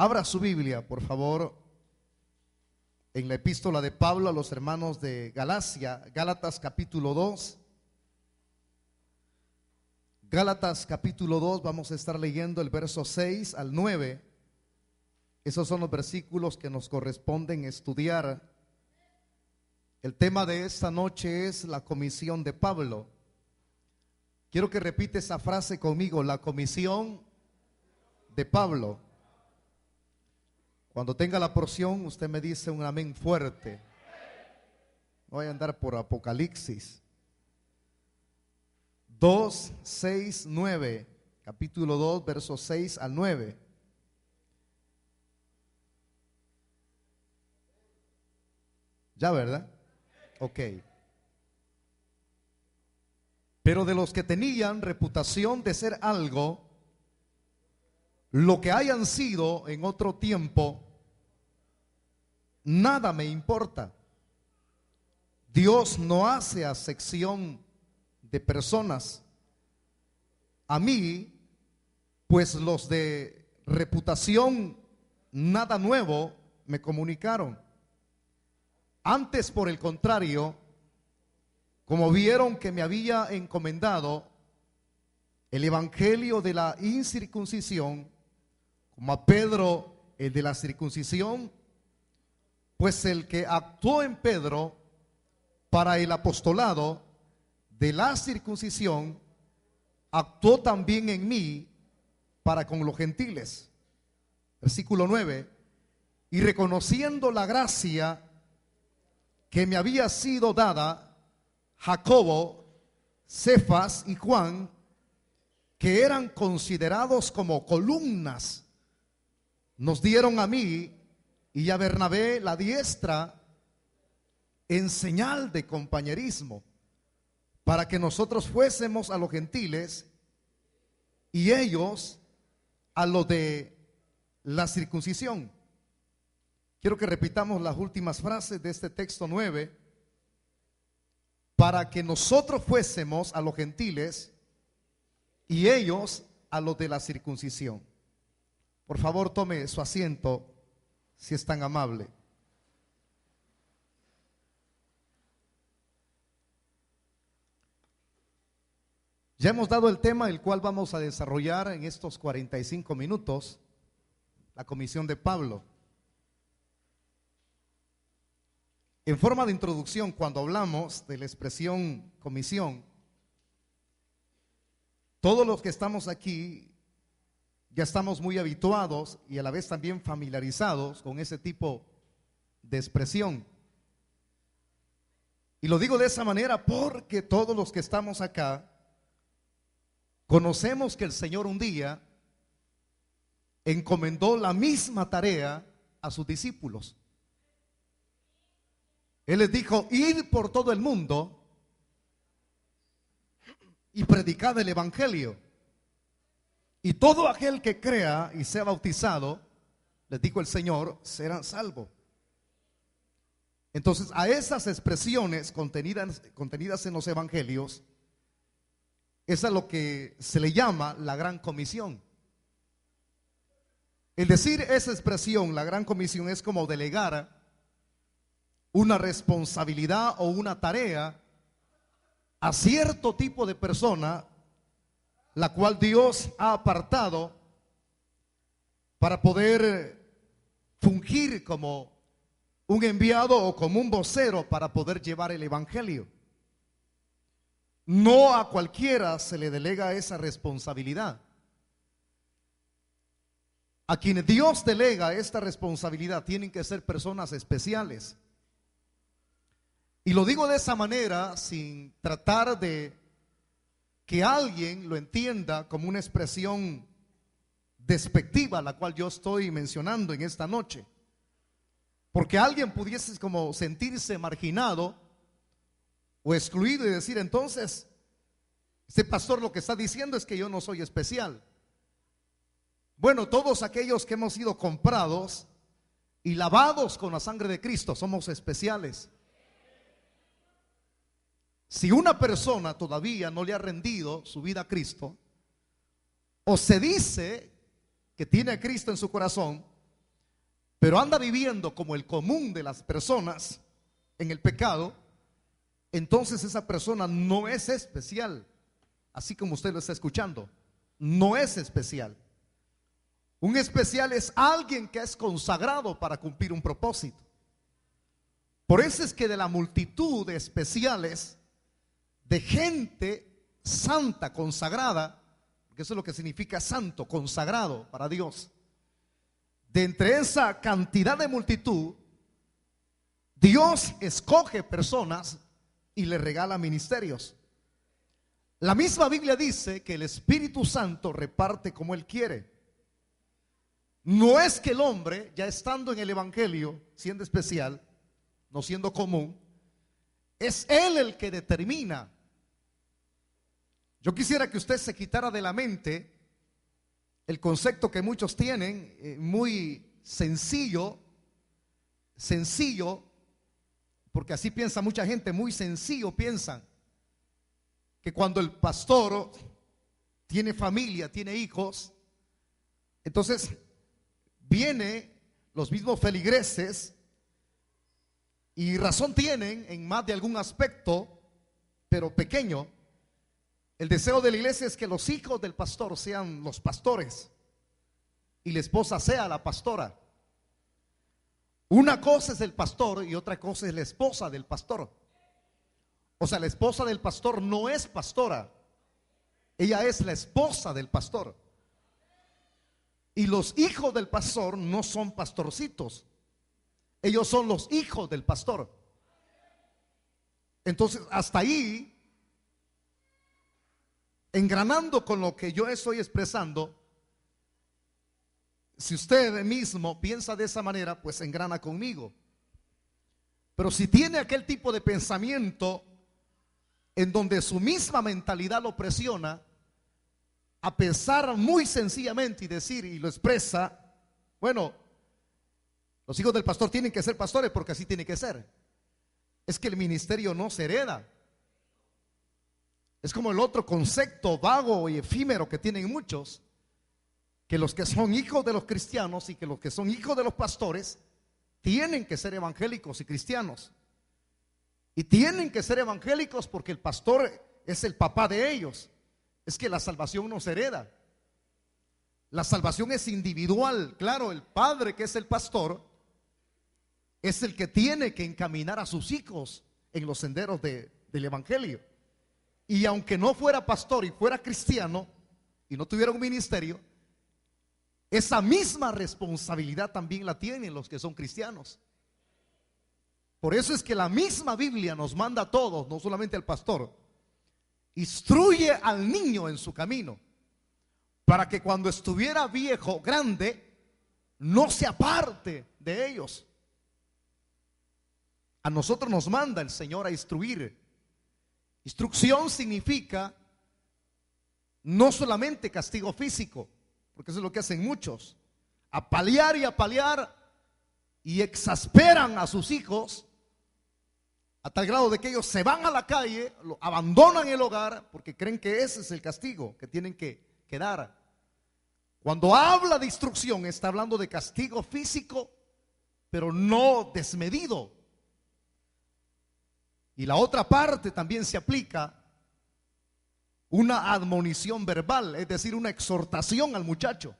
Abra su Biblia, por favor, en la epístola de Pablo a los hermanos de Galacia, Gálatas capítulo 2. Gálatas capítulo 2, vamos a estar leyendo el verso 6 al 9. Esos son los versículos que nos corresponden estudiar. El tema de esta noche es la comisión de Pablo. Quiero que repite esa frase conmigo: la comisión de Pablo. Cuando tenga la porción, usted me dice un amén fuerte. No voy a andar por Apocalipsis. 2, 6, 9. Capítulo 2, versos 6 al 9. Ya, ¿verdad? Ok. Pero de los que tenían reputación de ser algo, lo que hayan sido en otro tiempo, nada me importa. Dios no hace acepción de personas. A mí, pues los de reputación nada nuevo me comunicaron. Antes, por el contrario, como vieron que me había encomendado el evangelio de la incircuncisión, como a Pedro el de la circuncisión, pues el que actuó en Pedro para el apostolado de la circuncisión, actuó también en mí para con los gentiles. Versículo 9. Y reconociendo la gracia que me había sido dada, Jacobo, Cefas y Juan, que eran considerados como columnas, nos dieron a mí y a Bernabé la diestra en señal de compañerismo, para que nosotros fuésemos a los gentiles y ellos a lo de la circuncisión. Quiero que repitamos las últimas frases de este texto 9. Para que nosotros fuésemos a los gentiles y ellos a los de la circuncisión. Por favor, tome su asiento, si es tan amable. Ya hemos dado el tema el cual vamos a desarrollar en estos 45 minutos, la comisión de Pablo. En forma de introducción, cuando hablamos de la expresión comisión, todos los que estamos aquí ya estamos muy habituados y a la vez también familiarizados con ese tipo de expresión. Y lo digo de esa manera porque todos los que estamos acá conocemos que el Señor un día encomendó la misma tarea a sus discípulos. Él les dijo: id por todo el mundo y predicad el evangelio, y todo aquel que crea y sea bautizado, les dijo el Señor, será salvo. Entonces, a esas expresiones contenidas en los evangelios, es a lo que se le llama la gran comisión. El decir esa expresión, la gran comisión, es como delegar una responsabilidad o una tarea a cierto tipo de persona, la cual Dios ha apartado para poder fungir como un enviado o como un vocero para poder llevar el evangelio. No a cualquiera se le delega esa responsabilidad. A quienes Dios delega esta responsabilidad tienen que ser personas especiales. Y lo digo de esa manera sin tratar de que alguien lo entienda como una expresión despectiva, la cual yo estoy mencionando en esta noche. Porque alguien pudiese como sentirse marginado o excluido y decir: entonces, este pastor lo que está diciendo es que yo no soy especial. Bueno, todos aquellos que hemos sido comprados y lavados con la sangre de Cristo somos especiales. Si una persona todavía no le ha rendido su vida a Cristo, o se dice que tiene a Cristo en su corazón, pero anda viviendo como el común de las personas en el pecado, entonces esa persona no es especial, así como usted lo está escuchando, no es especial. Un especial es alguien que es consagrado para cumplir un propósito. Por eso es que de la multitud de especiales, de gente santa, consagrada, porque eso es lo que significa santo, consagrado para Dios, de entre esa cantidad de multitud, Dios escoge personas y le regala ministerios. La misma Biblia dice que el Espíritu Santo reparte como Él quiere. No es que el hombre, ya estando en el Evangelio, siendo especial, no siendo común, es Él el que determina. Yo quisiera que usted se quitara de la mente el concepto que muchos tienen, muy sencillo, porque así piensa mucha gente, muy sencillo piensan, que cuando el pastor tiene familia, tiene hijos, entonces viene los mismos feligreses, y razón tienen en más de algún aspecto, pero pequeño. El deseo de la iglesia es que los hijos del pastor sean los pastores y la esposa sea la pastora. Una cosa es el pastor y otra cosa es la esposa del pastor. O sea, la esposa del pastor no es pastora, ella es la esposa del pastor. Y los hijos del pastor no son pastorcitos, ellos son los hijos del pastor. Entonces, hasta ahí, engranando con lo que yo estoy expresando, si usted mismo piensa de esa manera, pues engrana conmigo. Pero si tiene aquel tipo de pensamiento en donde su misma mentalidad lo presiona a pensar muy sencillamente y decir, y lo expresa, bueno, los hijos del pastor tienen que ser pastores porque así tiene que ser. Es que el ministerio no se hereda. Es como el otro concepto vago y efímero que tienen muchos, que los que son hijos de los cristianos y que los que son hijos de los pastores tienen que ser evangélicos y cristianos. Y tienen que ser evangélicos porque el pastor es el papá de ellos. Es que la salvación no se hereda. La salvación es individual. Claro, el padre, que es el pastor, es el que tiene que encaminar a sus hijos en los senderos del evangelio. Y aunque no fuera pastor y fuera cristiano y no tuviera un ministerio, esa misma responsabilidad también la tienen los que son cristianos. Por eso es que la misma Biblia nos manda a todos, no solamente al pastor, instruye al niño en su camino, para que cuando estuviera viejo, grande, no se aparte de ellos. A nosotros nos manda el Señor a instruir. Instrucción significa no solamente castigo físico, porque eso es lo que hacen muchos, apalear y exasperan a sus hijos a tal grado de que ellos se van a la calle, abandonan el hogar porque creen que ese es el castigo que tienen que dar. Cuando habla de instrucción está hablando de castigo físico, pero no desmedido. Y la otra parte también se aplica una admonición verbal, es decir, una exhortación al muchacho.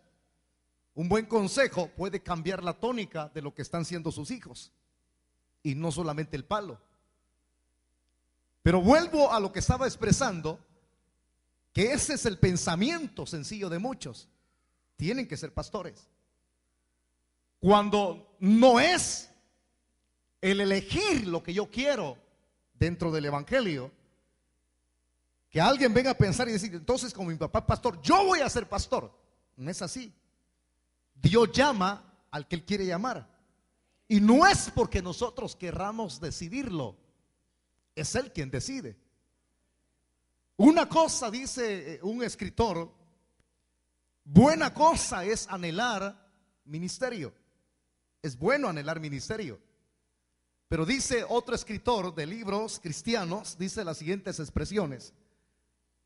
Un buen consejo puede cambiar la tónica de lo que están siendo sus hijos, y no solamente el palo. Pero vuelvo a lo que estaba expresando, que ese es el pensamiento sencillo de muchos. Tienen que ser pastores, cuando no es el elegir lo que yo quiero dentro del evangelio. Que alguien venga a pensar y decir, entonces como mi papá es pastor, yo voy a ser pastor. No es así. Dios llama al que Él quiere llamar, y no es porque nosotros querramos decidirlo, es Él quien decide. Una cosa, dice un escritor, buena cosa es anhelar ministerio. Es bueno anhelar ministerio. Pero dice otro escritor de libros cristianos, dice las siguientes expresiones: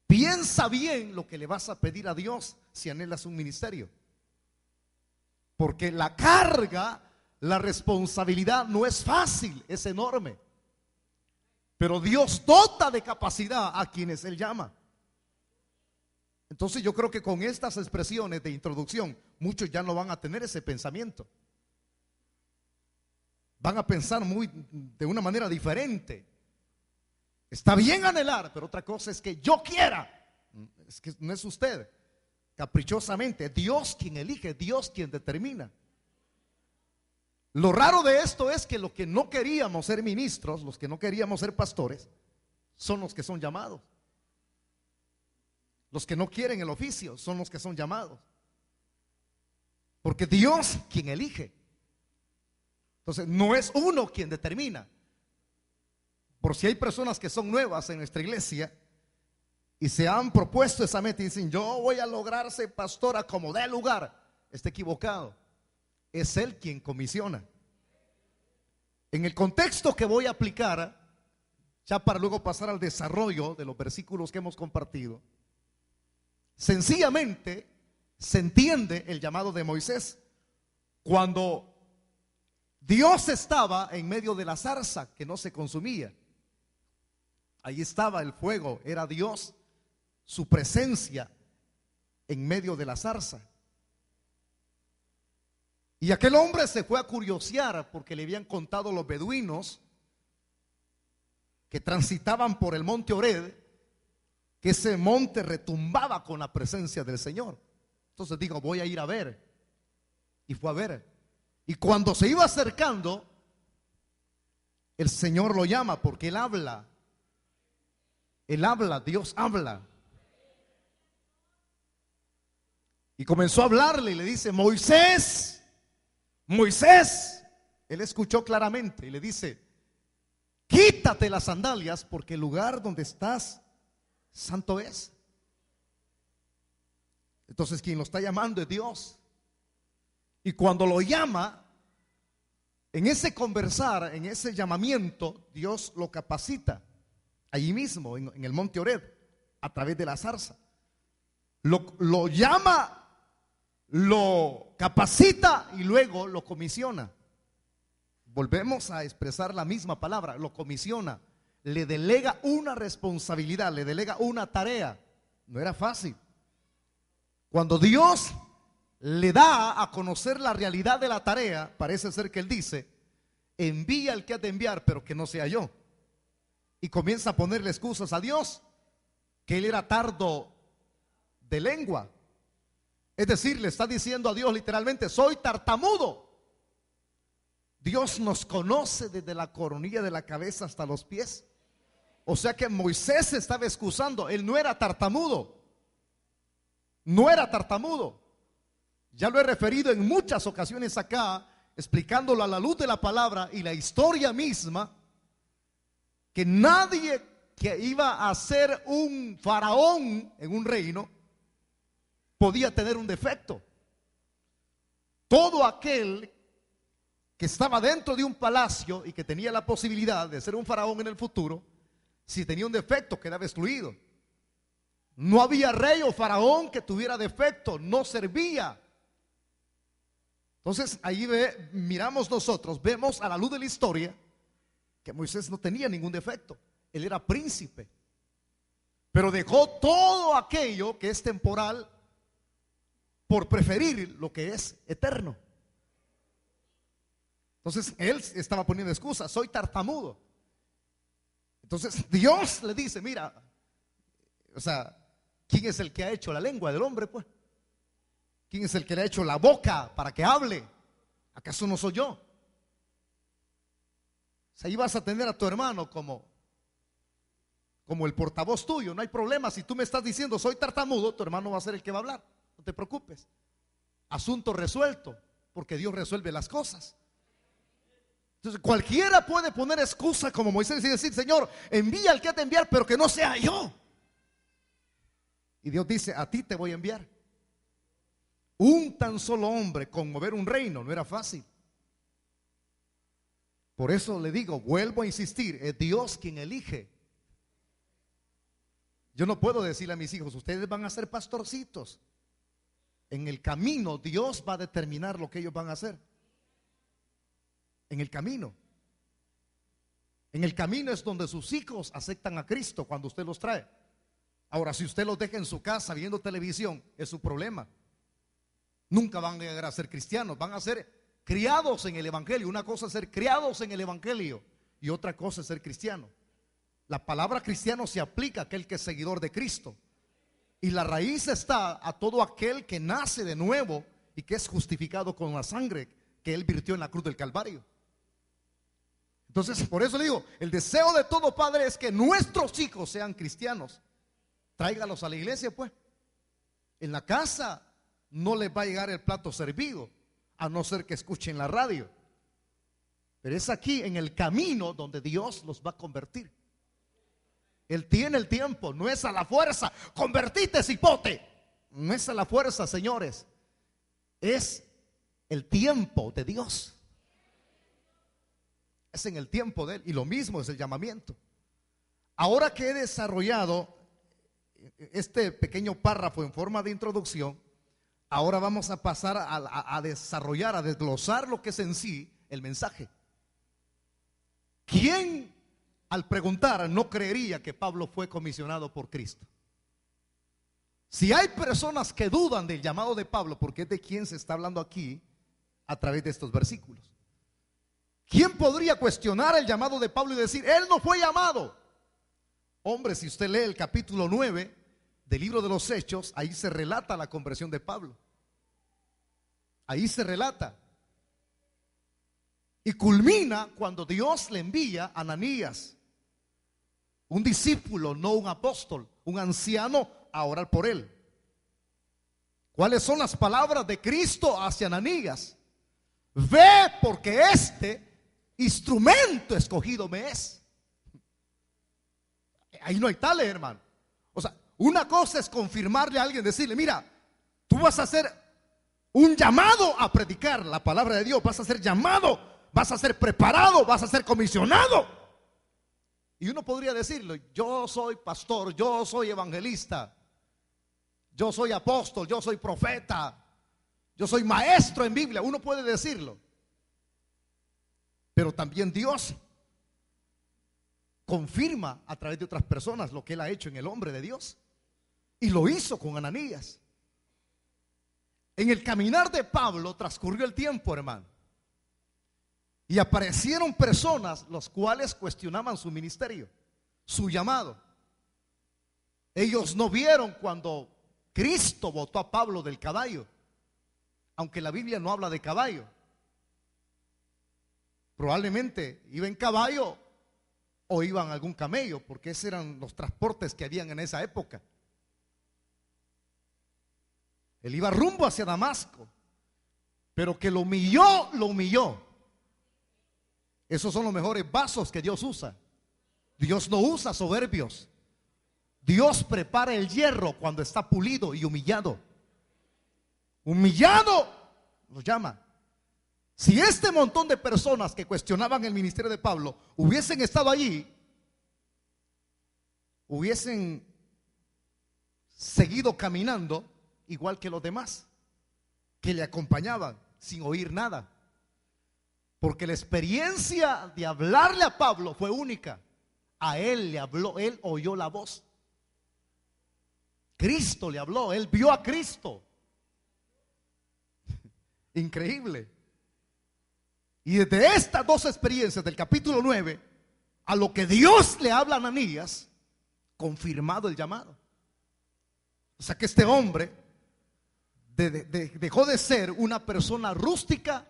piensa bien lo que le vas a pedir a Dios si anhelas un ministerio, porque la carga la responsabilidad no es fácil, es enorme. Pero Dios dota de capacidad a quienes Él llama. Entonces yo creo que con estas expresiones de introducción, muchos ya no van a tener ese pensamiento. Van a pensar de una manera diferente. Está bien anhelar, pero otra cosa es que yo quiera. Es que no es usted, caprichosamente. Dios quien elige, Dios quien determina. Lo raro de esto es que los que no queríamos ser ministros, los que no queríamos ser pastores, son los que son llamados. Los que no quieren el oficio son los que son llamados. Porque Dios quien elige. Entonces no es uno quien determina. Por si hay personas que son nuevas en nuestra iglesia y se han propuesto esa meta y dicen, yo voy a lograr ser pastora como dé lugar, está equivocado. Es Él quien comisiona. En el contexto que voy a aplicar, ya para luego pasar al desarrollo de los versículos que hemos compartido, sencillamente se entiende el llamado de Moisés cuando Dios estaba en medio de la zarza que no se consumía. Ahí estaba el fuego, era Dios, su presencia en medio de la zarza. Y aquel hombre se fue a curiosear porque le habían contado los beduinos que transitaban por el monte Oreb, que ese monte retumbaba con la presencia del Señor. Entonces digo, voy a ir a ver. Y fue a ver. Y cuando se iba acercando, el Señor lo llama porque Él habla. Él habla, Dios habla. Y comenzó a hablarle y le dice, Moisés, Moisés. Él escuchó claramente y le dice, quítate las sandalias porque el lugar donde estás santo es. Entonces quien lo está llamando es Dios. Y cuando lo llama, en ese conversar, en ese llamamiento, Dios lo capacita. Allí mismo, en el monte Oreb, a través de la zarza. Lo llama, lo capacita y luego lo comisiona. Volvemos a expresar la misma palabra, lo comisiona. Le delega una responsabilidad, le delega una tarea. No era fácil. Cuando Dios le da a conocer la realidad de la tarea, parece ser que Él dice, envía al que ha de enviar, pero que no sea yo. Y comienza a ponerle excusas a Dios, que Él era tardo de lengua. Es decir, le está diciendo a Dios literalmente, soy tartamudo. Dios nos conoce desde la coronilla de la cabeza hasta los pies. O sea que Moisés se estaba excusando, él no era tartamudo. No era tartamudo. Ya lo he referido en muchas ocasiones acá, explicándolo a la luz de la palabra y la historia misma, que nadie que iba a ser un faraón en un reino podía tener un defecto. Todo aquel que estaba dentro de un palacio y que tenía la posibilidad de ser un faraón en el futuro, si tenía un defecto quedaba excluido. No había rey o faraón que tuviera defecto, no servía. Entonces ahí miramos nosotros, vemos a la luz de la historia que Moisés no tenía ningún defecto. Él era príncipe, pero dejó todo aquello que es temporal por preferir lo que es eterno. Entonces él estaba poniendo excusas, soy tartamudo. Entonces Dios le dice, mira, o sea, ¿quién es el que ha hecho la lengua del hombre, pues? ¿Quién es el que le ha hecho la boca para que hable? ¿Acaso no soy yo? O sea, ahí vas a tener a tu hermano como el portavoz tuyo. No hay problema, si tú me estás diciendo soy tartamudo, tu hermano va a ser el que va a hablar. No te preocupes. Asunto resuelto, porque Dios resuelve las cosas. Entonces cualquiera puede poner excusa como Moisés y decir, Señor, envía al que ha de enviar, pero que no sea yo. Y Dios dice, a ti te voy a enviar. Un tan solo hombre conmover un reino no era fácil. Por eso le digo, vuelvo a insistir, es Dios quien elige. Yo no puedo decirle a mis hijos, ustedes van a ser pastorcitos. En el camino Dios va a determinar lo que ellos van a hacer. En el camino. En el camino es donde sus hijos aceptan a Cristo cuando usted los trae. Ahora, si usted los deja en su casa viendo televisión, es su problema. Nunca van a llegar a ser cristianos, van a ser criados en el evangelio. Una cosa es ser criados en el evangelio y otra cosa es ser cristiano. La palabra cristiano se aplica a aquel que es seguidor de Cristo. Y la raíz está a todo aquel que nace de nuevo y que es justificado con la sangre que Él virtió en la cruz del Calvario. Entonces, por eso le digo, el deseo de todo padre es que nuestros hijos sean cristianos. Tráigalos a la iglesia, pues. En la casa no les va a llegar el plato servido, a no ser que escuchen la radio. Pero es aquí en el camino donde Dios los va a convertir. Él tiene el tiempo, no es a la fuerza. Convertite, cipote. No es a la fuerza, señores. Es el tiempo de Dios. Es en el tiempo de Él. Y lo mismo es el llamamiento. Ahora que he desarrollado este pequeño párrafo en forma de introducción, ahora vamos a pasar a desarrollar, a desglosar lo que es en sí el mensaje. ¿Quién al preguntar no creería que Pablo fue comisionado por Cristo? Si hay personas que dudan del llamado de Pablo, porque es de quien se está hablando aquí a través de estos versículos, ¿quién podría cuestionar el llamado de Pablo y decir, él no fue llamado? Hombre, si usted lee el capítulo 9 del libro de los Hechos, ahí se relata la conversión de Pablo. Ahí se relata. Y culmina cuando Dios le envía a Ananías, un discípulo, no un apóstol, un anciano, a orar por él. ¿Cuáles son las palabras de Cristo hacia Ananías? Ve, porque este instrumento escogido me es. Ahí no hay tales, hermano. O sea, una cosa es confirmarle a alguien, decirle, mira, tú vas a hacer un llamado a predicar la palabra de Dios, vas a ser llamado, vas a ser preparado, vas a ser comisionado. Y uno podría decirle, yo soy pastor, yo soy evangelista, yo soy apóstol, yo soy profeta, yo soy maestro en Biblia. Uno puede decirlo. Pero también Dios confirma a través de otras personas lo que Él ha hecho en el hombre de Dios. Y lo hizo con Ananías. En el caminar de Pablo transcurrió el tiempo, hermano. Y aparecieron personas los cuales cuestionaban su ministerio, su llamado. Ellos no vieron cuando Cristo botó a Pablo del caballo, aunque la Biblia no habla de caballo. Probablemente iba en caballo o iba en algún camello, porque esos eran los transportes que habían en esa época. Él iba rumbo hacia Damasco, pero que lo humilló, lo humilló. Esos son los mejores vasos que Dios usa. Dios no usa soberbios. Dios prepara el hierro cuando está pulido y humillado. Humillado lo llama. Si este montón de personas que cuestionaban el ministerio de Pablo hubiesen estado allí, hubiesen seguido caminando igual que los demás que le acompañaban sin oír nada, porque la experiencia de hablarle a Pablo fue única. A él le habló, él oyó la voz. Cristo le habló, él vio a Cristo. Increíble. Y desde estas dos experiencias del capítulo 9 a lo que Dios le habla a Ananías, confirmado el llamado. O sea que este hombre dejó de ser una persona rústica,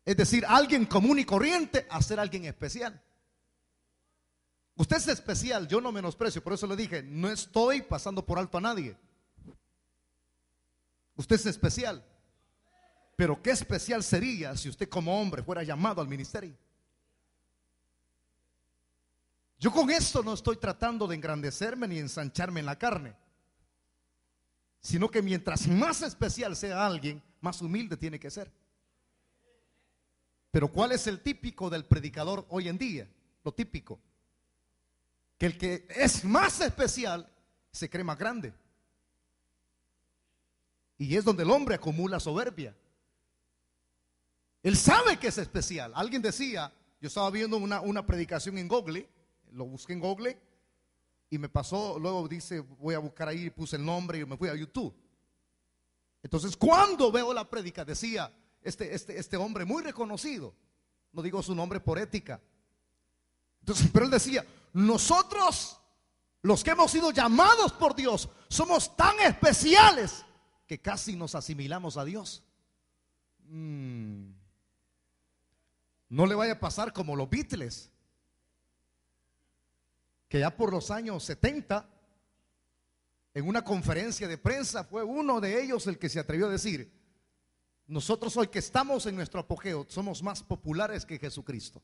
es decir, alguien común y corriente, a ser alguien especial. Usted es especial, yo no menosprecio, por eso le dije, no estoy pasando por alto a nadie. Usted es especial. Pero qué especial sería si usted como hombre fuera llamado al ministerio. Yo con esto no estoy tratando de engrandecerme ni ensancharme en la carne, sino que mientras más especial sea alguien, más humilde tiene que ser. Pero ¿cuál es el típico del predicador hoy en día? Lo típico, que el que es más especial se cree más grande. Y es donde el hombre acumula soberbia. Él sabe que es especial. Alguien decía, yo estaba viendo una predicación en Google, lo busqué en Google y me pasó, luego dice, voy a buscar ahí, puse el nombre y me fui a YouTube. Entonces cuando veo la prédica decía, este hombre muy reconocido, no digo su nombre por ética. Entonces, pero él decía, nosotros, los que hemos sido llamados por Dios, somos tan especiales que casi nos asimilamos a Dios. No le vaya a pasar como los Beatles, que ya por los años 70, en una conferencia de prensa, fue uno de ellos el que se atrevió a decir, nosotros hoy que estamos en nuestro apogeo, somos más populares que Jesucristo.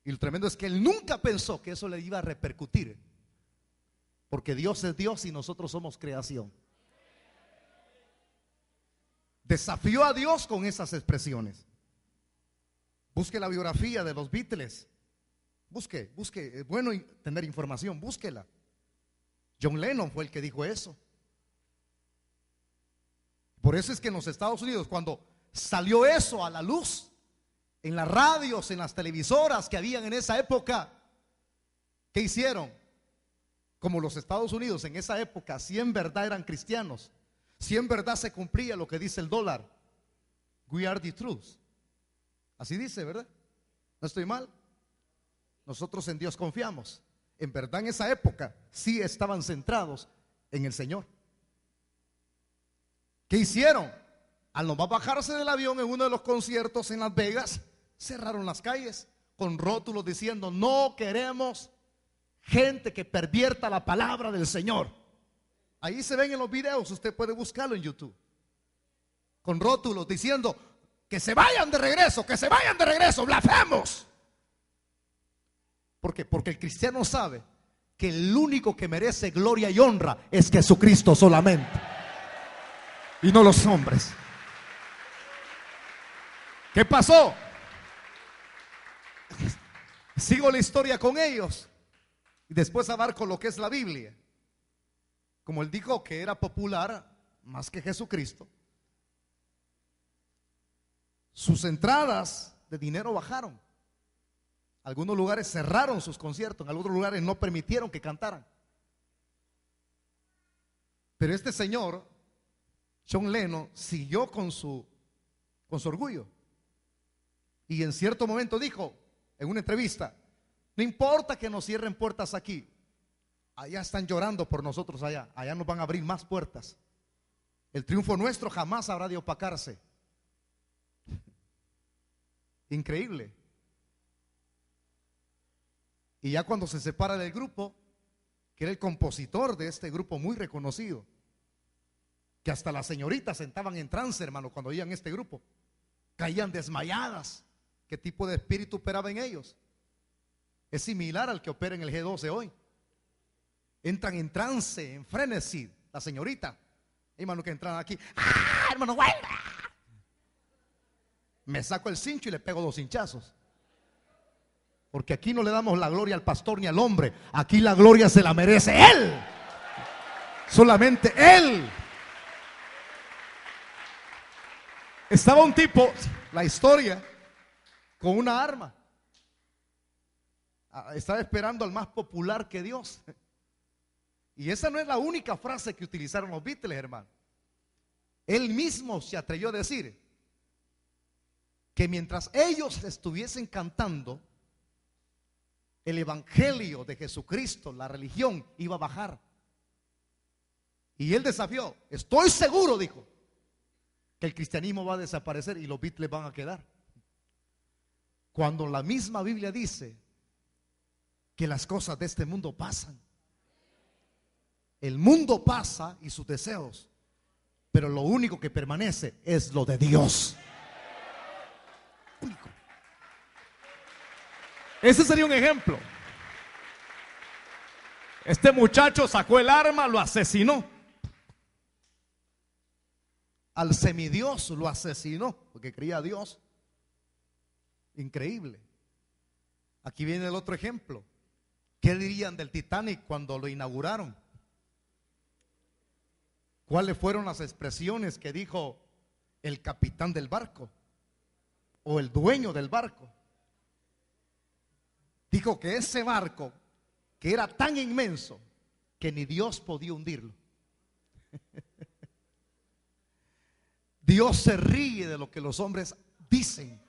Y lo tremendo es que él nunca pensó que eso le iba a repercutir, porque Dios es Dios y nosotros somos creación. Desafió a Dios con esas expresiones. Busque la biografía de los Beatles. Busque, es bueno tener información, búsquela. John Lennon fue el que dijo eso. Por eso es que en los Estados Unidos, cuando salió eso a la luz, en las radios, en las televisoras que habían en esa época, ¿qué hicieron? Como los Estados Unidos en esa época, si en verdad eran cristianos, si en verdad se cumplía lo que dice el dólar, we are the truth. Así dice, ¿verdad? ¿No estoy mal? Nosotros en Dios confiamos. En verdad en esa época sí estaban centrados en el Señor. ¿Qué hicieron? Al nomás bajarse del avión en uno de los conciertos en Las Vegas, cerraron las calles con rótulos diciendo, no queremos gente que pervierta la palabra del Señor. Ahí se ven en los videos, usted puede buscarlo en YouTube, con rótulos diciendo, que se vayan de regreso, blasfemos. ¿Por qué? Porque el cristiano sabe que el único que merece gloria y honra es Jesucristo solamente, y no los hombres. ¿Qué pasó? Sigo la historia con ellos y después abarco lo que es la Biblia. Como él dijo que era popular más que Jesucristo, sus entradas de dinero bajaron. Algunos lugares cerraron sus conciertos, en algunos lugares no permitieron que cantaran. Pero este señor, John Lennon, siguió con su orgullo. Y en cierto momento dijo en una entrevista, no importa que nos cierren puertas aquí, allá están llorando por nosotros allá nos van a abrir más puertas. El triunfo nuestro jamás habrá de opacarse. Increíble. Y ya cuando se separa del grupo, que era el compositor de este grupo muy reconocido, que hasta las señoritas sentaban en trance, hermano, cuando oían este grupo, caían desmayadas. ¿Qué tipo de espíritu operaba en ellos? Es similar al que opera en el G12 hoy. Entran en trance, en frenesí, la señorita. Hermano, que entran aquí, ¡ah, hermano, guarda! Me saco el cincho y le pego 2 hinchazos. Porque aquí no le damos la gloria al pastor ni al hombre. Aquí la gloria se la merece Él. Solamente Él. Estaba un tipo, la historia, con una arma. Estaba esperando al más popular que Dios. Y esa no es la única frase que utilizaron los Beatles, hermano. Él mismo se atrevió a decir que mientras ellos estuviesen cantando, el evangelio de Jesucristo, la religión, iba a bajar. Y él desafió, estoy seguro, dijo, que el cristianismo va a desaparecer y los Beatles van a quedar. Cuando la misma Biblia dice que las cosas de este mundo pasan. El mundo pasa y sus deseos, pero lo único que permanece es lo de Dios. Único. Ese sería un ejemplo. Este muchacho sacó el arma, lo asesinó. Al semidios lo asesinó porque creía a Dios. Increíble. Aquí viene el otro ejemplo. ¿Qué dirían del Titanic cuando lo inauguraron? ¿Cuáles fueron las expresiones que dijo el capitán del barco? o el dueño del barco, dijo que ese barco, que era tan inmenso, que ni Dios podía hundirlo. Dios se ríe de lo que los hombres dicen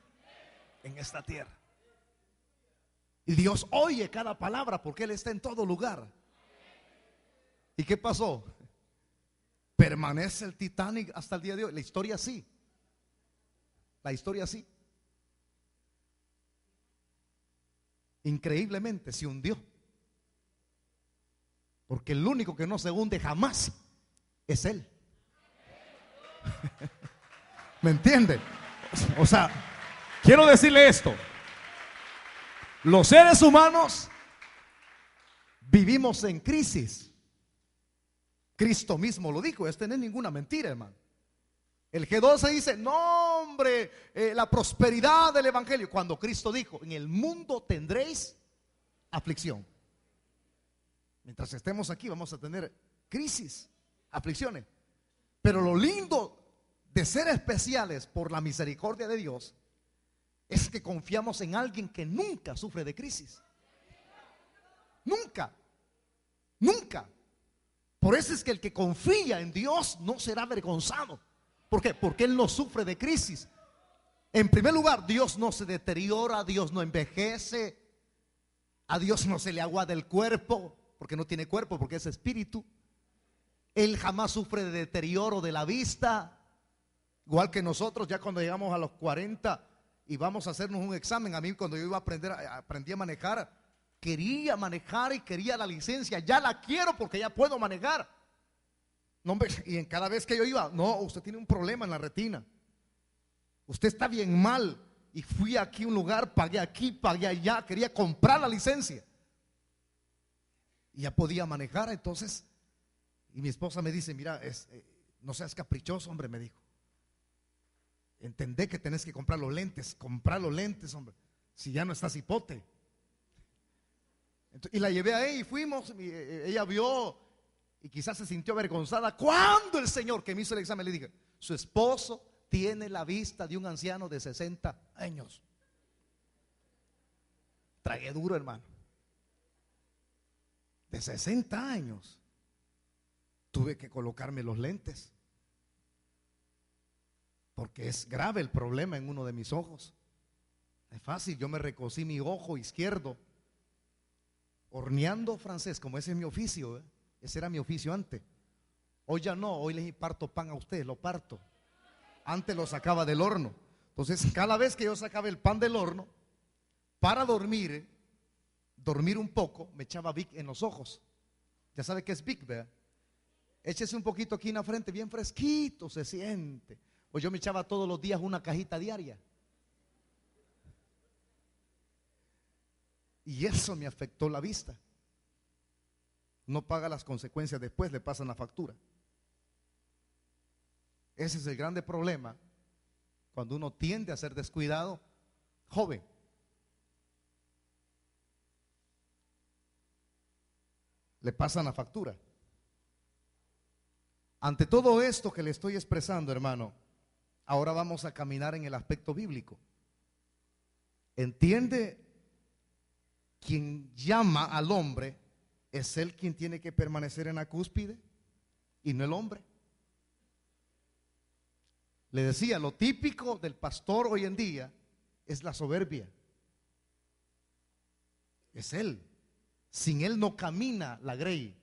en esta tierra. Y Dios oye cada palabra porque Él está en todo lugar. ¿Y qué pasó? Permanece el Titanic hasta el día de hoy. La historia sí. La historia sí. Increíblemente se hundió. Porque el único que no se hunde jamás es Él. ¿Me entiende? O sea, quiero decirle esto. Los seres humanos vivimos en crisis. Cristo mismo lo dijo, no es ninguna mentira, hermano. El G12 dice, no hombre, la prosperidad del evangelio. Cuando Cristo dijo, en el mundo tendréis aflicción. Mientras estemos aquí vamos a tener crisis, aflicciones. Pero lo lindo de ser especiales por la misericordia de Dios es que confiamos en alguien que nunca sufre de crisis. Nunca, nunca. Por eso es que el que confía en Dios no será avergonzado. ¿Por qué? Porque Él no sufre de crisis. En primer lugar, Dios no se deteriora, Dios no envejece, a Dios no se le aguada el cuerpo, porque no tiene cuerpo, porque es espíritu. Él jamás sufre de deterioro de la vista. Igual que nosotros, ya cuando llegamos a los 40 y vamos a hacernos un examen. A mí cuando yo iba a aprendí a manejar, quería manejar y quería la licencia. Ya la quiero porque ya puedo manejar. No, hombre, y en cada vez que yo iba, no, usted tiene un problema en la retina. Usted está bien mal. Y fui aquí a un lugar, pagué aquí, pagué allá, quería comprar la licencia. Y ya podía manejar, entonces. Y mi esposa me dice, mira, no seas caprichoso, hombre, me dijo. Entendé que tenés que comprar los lentes, hombre, si ya no estás hipote. Y la llevé a ella y fuimos, y ella vio y quizás se sintió avergonzada. Cuando el Señor que me hizo el examen le dije, su esposo tiene la vista de un anciano de 60 años. Tragué duro, hermano. De 60 años. Tuve que colocarme los lentes. Porque es grave el problema en uno de mis ojos. Es fácil, yo me recosí mi ojo izquierdo horneando francés, como ese es mi oficio, ese era mi oficio antes. Hoy ya no, hoy les parto pan a ustedes, lo parto. Antes lo sacaba del horno. Entonces cada vez que yo sacaba el pan del horno, para dormir un poco, me echaba Vic en los ojos. Ya sabe qué es Vic, ¿verdad? Échese un poquito aquí en la frente, bien fresquito se siente. Pues yo me echaba todos los días una cajita diaria. Y eso me afectó la vista. No paga las consecuencias después, le pasan la factura. Ese es el grande problema cuando uno tiende a ser descuidado, joven. Le pasan la factura. Ante todo esto que le estoy expresando, hermano, ahora vamos a caminar en el aspecto bíblico. ¿Entiende? Quien llama al hombre es él quien tiene que permanecer en la cúspide y no el hombre. Le decía, lo típico del pastor hoy en día es la soberbia. Es él. Sin él no camina la grey.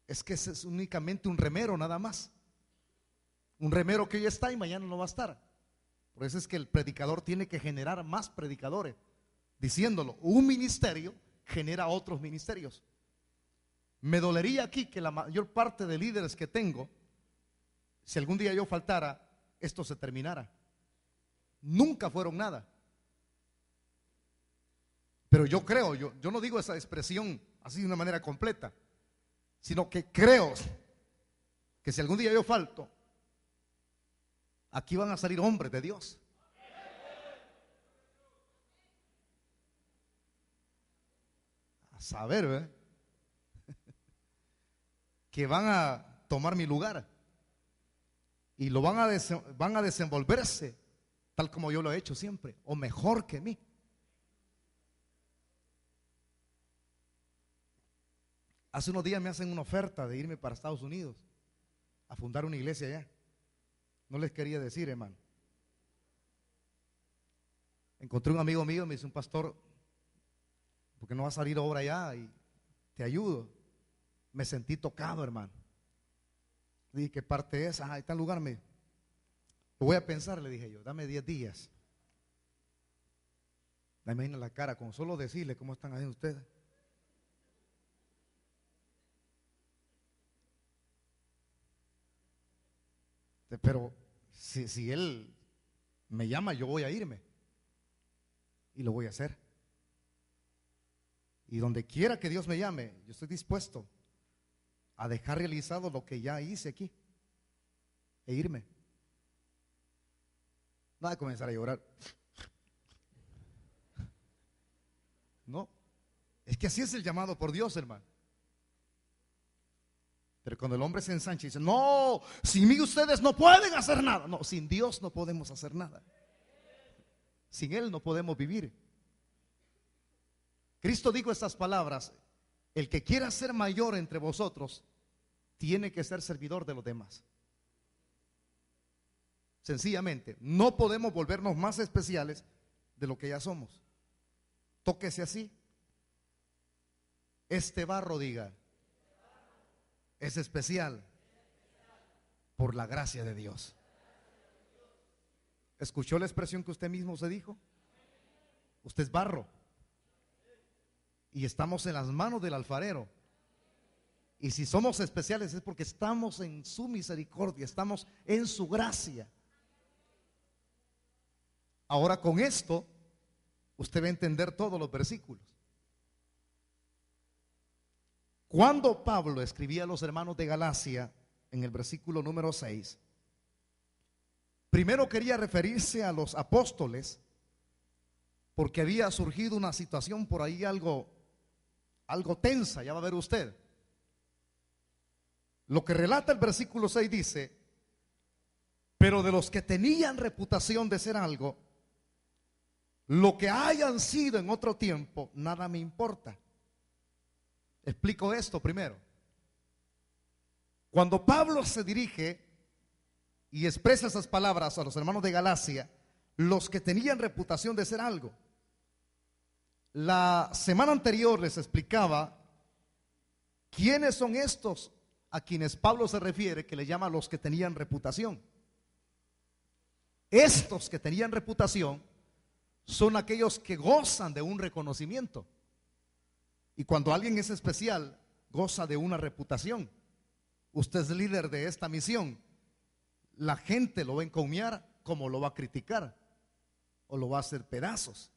Es que ese es únicamente un remero nada más. Un remero que hoy está y mañana no va a estar. Por eso es que el predicador tiene que generar más predicadores. Diciéndolo, un ministerio genera otros ministerios. Me dolería aquí que la mayor parte de líderes que tengo, si algún día yo faltara, esto se terminara. Nunca fueron nada. Pero yo creo, yo no digo esa expresión así de una manera completa, sino que creo que si algún día yo falto, aquí van a salir hombres de Dios. A saber, ¿verdad? Que van a tomar mi lugar y lo van a desenvolverse tal como yo lo he hecho siempre, o mejor que mí. Hace unos días me hacen una oferta de irme para Estados Unidos a fundar una iglesia allá. No les quería decir, hermano. Encontré un amigo mío, me dice: un pastor, ¿por qué no va a salir obra allá y te ayudo? Me sentí tocado, hermano. Dije: ¿qué parte es? Ahí está el lugar. Lo voy a pensar, le dije yo, dame 10 días. Me imagino la cara con solo decirle cómo están haciendo ustedes. Pero si él me llama, yo voy a irme y lo voy a hacer. Y donde quiera que Dios me llame, yo estoy dispuesto a dejar realizado lo que ya hice aquí e irme. Nada de comenzar a llorar. No, es que así es el llamado por Dios, hermano. Pero cuando el hombre se ensancha y dice: no, sin mí ustedes no pueden hacer nada. No, sin Dios no podemos hacer nada. Sin Él no podemos vivir. Cristo dijo estas palabras: el que quiera ser mayor entre vosotros tiene que ser servidor de los demás. Sencillamente, no podemos volvernos más especiales de lo que ya somos. Tóquese así. Este barro, diga, es especial por la gracia de Dios. ¿Escuchó la expresión que usted mismo se dijo? Usted es barro y estamos en las manos del alfarero. Y si somos especiales es porque estamos en su misericordia, estamos en su gracia. Ahora, con esto usted va a entender todos los versículos. Cuando Pablo escribía a los hermanos de Galacia, en el versículo número 6, primero quería referirse a los apóstoles, porque había surgido una situación por ahí algo tensa, ya va a ver usted. Lo que relata el versículo 6 dice: pero de los que tenían reputación de ser algo, lo que hayan sido en otro tiempo, nada me importa. Explico esto primero. Cuando Pablo se dirige y expresa esas palabras a los hermanos de Galacia, los que tenían reputación de ser algo, la semana anterior les explicaba quiénes son estos a quienes Pablo se refiere, que le llama los que tenían reputación. Estos que tenían reputación son aquellos que gozan de un reconocimiento. Y cuando alguien es especial, goza de una reputación. Usted es líder de esta misión. La gente lo va a encomiar como lo va a criticar o lo va a hacer pedazos.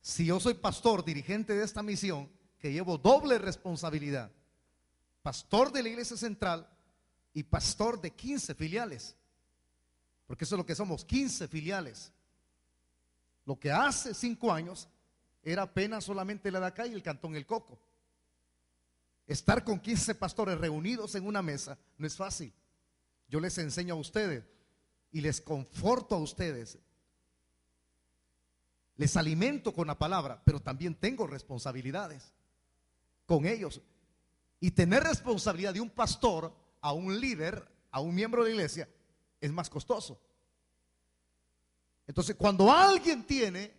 Si yo soy pastor, dirigente de esta misión, que llevo doble responsabilidad, pastor de la iglesia central y pastor de 15 filiales, porque eso es lo que somos, 15 filiales. Lo que hace 5 años era apenas solamente la de acá y el cantón El Coco. Estar con 15 pastores reunidos en una mesa no es fácil. Yo les enseño a ustedes y les conforto a ustedes, les alimento con la palabra, pero también tengo responsabilidades con ellos. Y tener responsabilidad de un pastor a un líder, a un miembro de la iglesia, es más costoso. Entonces, cuando alguien tiene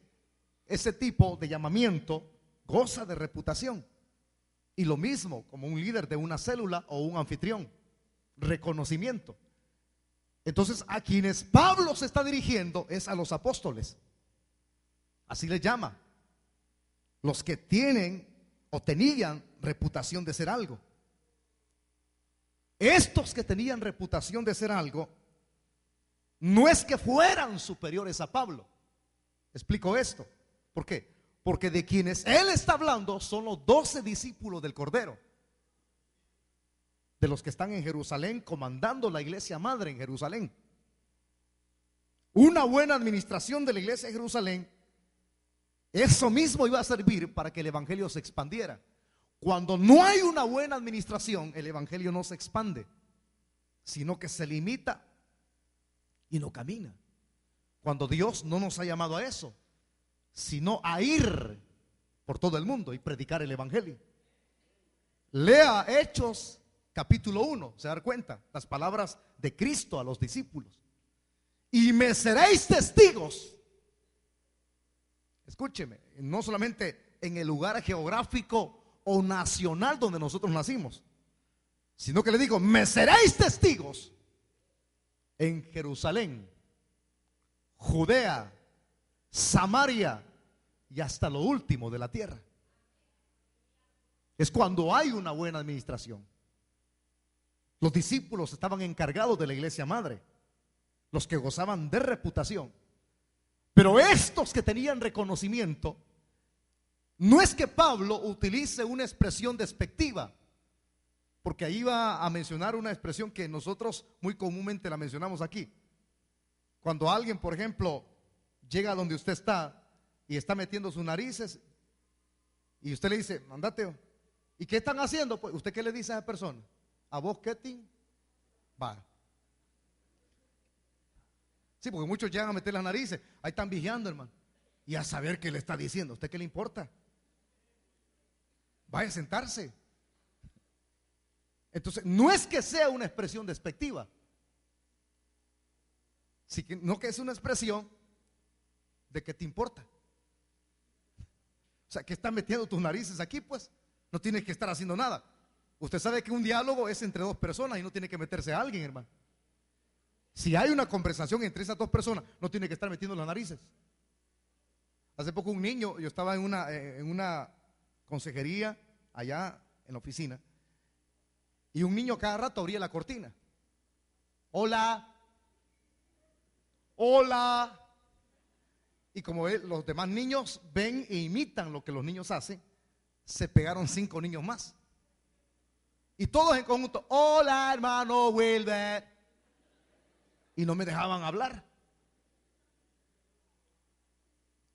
ese tipo de llamamiento, goza de reputación. Y lo mismo como un líder de una célula o un anfitrión, reconocimiento. Entonces, a quienes Pablo se está dirigiendo es a los apóstoles. Así les llama. Los que tienen o tenían reputación de ser algo. Estos que tenían reputación de ser algo, no es que fueran superiores a Pablo. Explico esto. ¿Por qué? Porque de quienes él está hablando son los 12 discípulos del Cordero, de los que están en Jerusalén comandando la iglesia madre en Jerusalén. Una buena administración de la iglesia de Jerusalén, eso mismo iba a servir para que el evangelio se expandiera. Cuando no hay una buena administración, el evangelio no se expande, sino que se limita y no camina. cuando Dios no nos ha llamado a eso, sino a ir por todo el mundo y predicar el evangelio. Lea Hechos capítulo 1, se da cuenta las palabras de Cristo a los discípulos: y me seréis testigos. Escúcheme, no solamente en el lugar geográfico o nacional donde nosotros nacimos, sino que le digo: me seréis testigos en Jerusalén, Judea, Samaria y hasta lo último de la tierra. Es cuando hay una buena administración. Los discípulos estaban encargados de la iglesia madre, los que gozaban de reputación. Pero estos que tenían reconocimiento, no es que Pablo utilice una expresión despectiva, porque ahí va a mencionar una expresión que nosotros muy comúnmente la mencionamos aquí. Cuando alguien, por ejemplo, llega donde usted está y está metiendo sus narices y usted le dice: andate. ¿Y qué están haciendo? Pues, ¿usted qué le dice a esa persona? ¿A vos qué te va? Sí, porque muchos llegan a meter las narices, ahí están vigiando, hermano, y a saber qué le está diciendo. ¿A usted qué le importa? Vaya a sentarse. Entonces, no es que sea una expresión despectiva, sino que es una expresión de que te importa. O sea, que estás metiendo tus narices aquí, pues no tienes que estar haciendo nada. Usted sabe que un diálogo es entre dos personas y no tiene que meterse a alguien, hermano. Si hay una conversación entre esas dos personas, no tiene que estar metiendo las narices. Hace poco un niño, yo estaba en una consejería allá en la oficina, y un niño cada rato abría la cortina. Hola, hola. Y como los demás niños ven e imitan lo que los niños hacen, se pegaron 5 niños más. Y todos en conjunto: hola, hermano Wilber. Y no me dejaban hablar.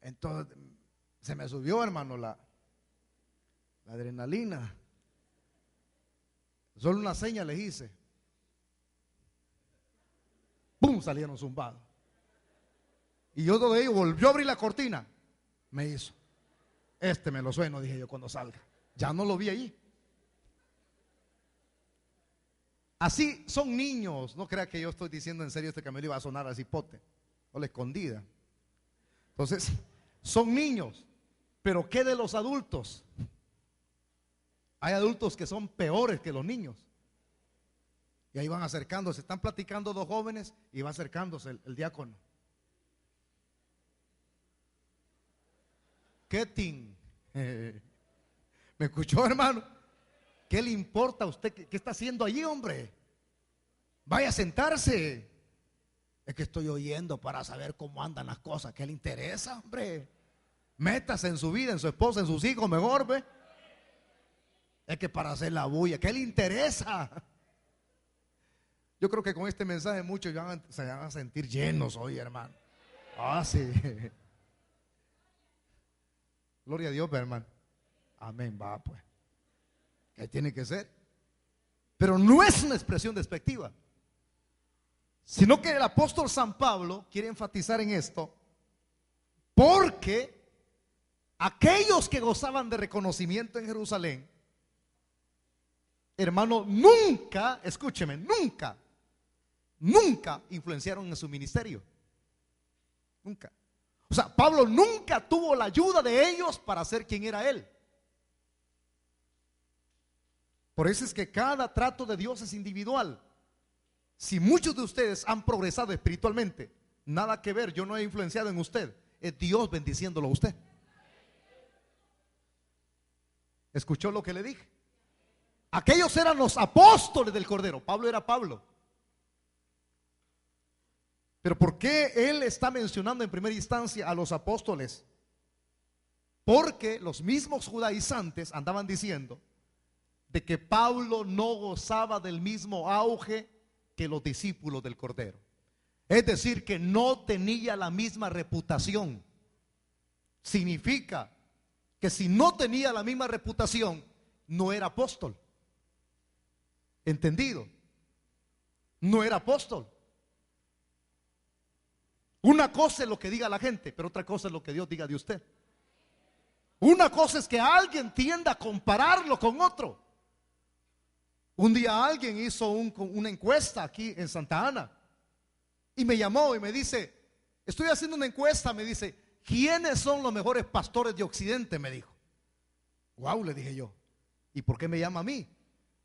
Entonces se me subió, hermano, la adrenalina. Solo una seña les hice. ¡Pum! Salieron zumbados. Y yo de ellos volvió a abrir la cortina. Me hizo: este me lo sueno, dije yo cuando salga. Ya no lo vi allí. Así son niños. No crea que yo estoy diciendo en serio que me lo iba a sonar así pote o la escondida. Entonces, son niños. Pero ¿qué de los adultos? Hay adultos que son peores que los niños. Y ahí van acercándose. Están platicando dos jóvenes y va acercándose el diácono. ¿Qué tin? ¿Me escuchó, hermano? ¿Qué le importa a usted? ¿Qué está haciendo allí, hombre? Vaya a sentarse. Es que estoy oyendo para saber cómo andan las cosas. ¿Qué le interesa, hombre? Métase en su vida, en su esposa, en sus hijos, mejor, ¿ve? Es que para hacer la bulla, ¿qué le interesa? Yo creo que con este mensaje muchos se van a sentir llenos hoy, hermano. Ah, sí. Gloria a Dios, hermano. Amén, va pues. ¿Qué tiene que ser? Pero no es una expresión despectiva, sino que el apóstol San Pablo quiere enfatizar en esto, porque aquellos que gozaban de reconocimiento en Jerusalén, hermano, nunca, escúcheme, nunca influenciaron en su ministerio. Nunca. O sea, Pablo nunca tuvo la ayuda de ellos para ser quien era él. Por eso es que cada trato de Dios es individual. Si muchos de ustedes han progresado espiritualmente, nada que ver, yo no he influenciado en usted, es Dios bendiciéndolo a usted. ¿Escuchó lo que le dije? Aquellos eran los apóstoles del Cordero. Pablo era Pablo. Pero ¿por qué él está mencionando en primera instancia a los apóstoles? Porque los mismos judaizantes andaban diciendo de que Pablo no gozaba del mismo auge que los discípulos del Cordero. Es decir, que no tenía la misma reputación. Significa que si no tenía la misma reputación, no era apóstol. ¿Entendido? No era apóstol. Una cosa es lo que diga la gente, pero otra cosa es lo que Dios diga de usted. Una cosa es que alguien tienda a compararlo con otro. Un día alguien hizo una encuesta aquí en Santa Ana y me llamó y me dice, estoy haciendo una encuesta, me dice, ¿quiénes son los mejores pastores de Occidente? Me dijo. Wow, le dije yo. ¿Y por qué me llama a mí?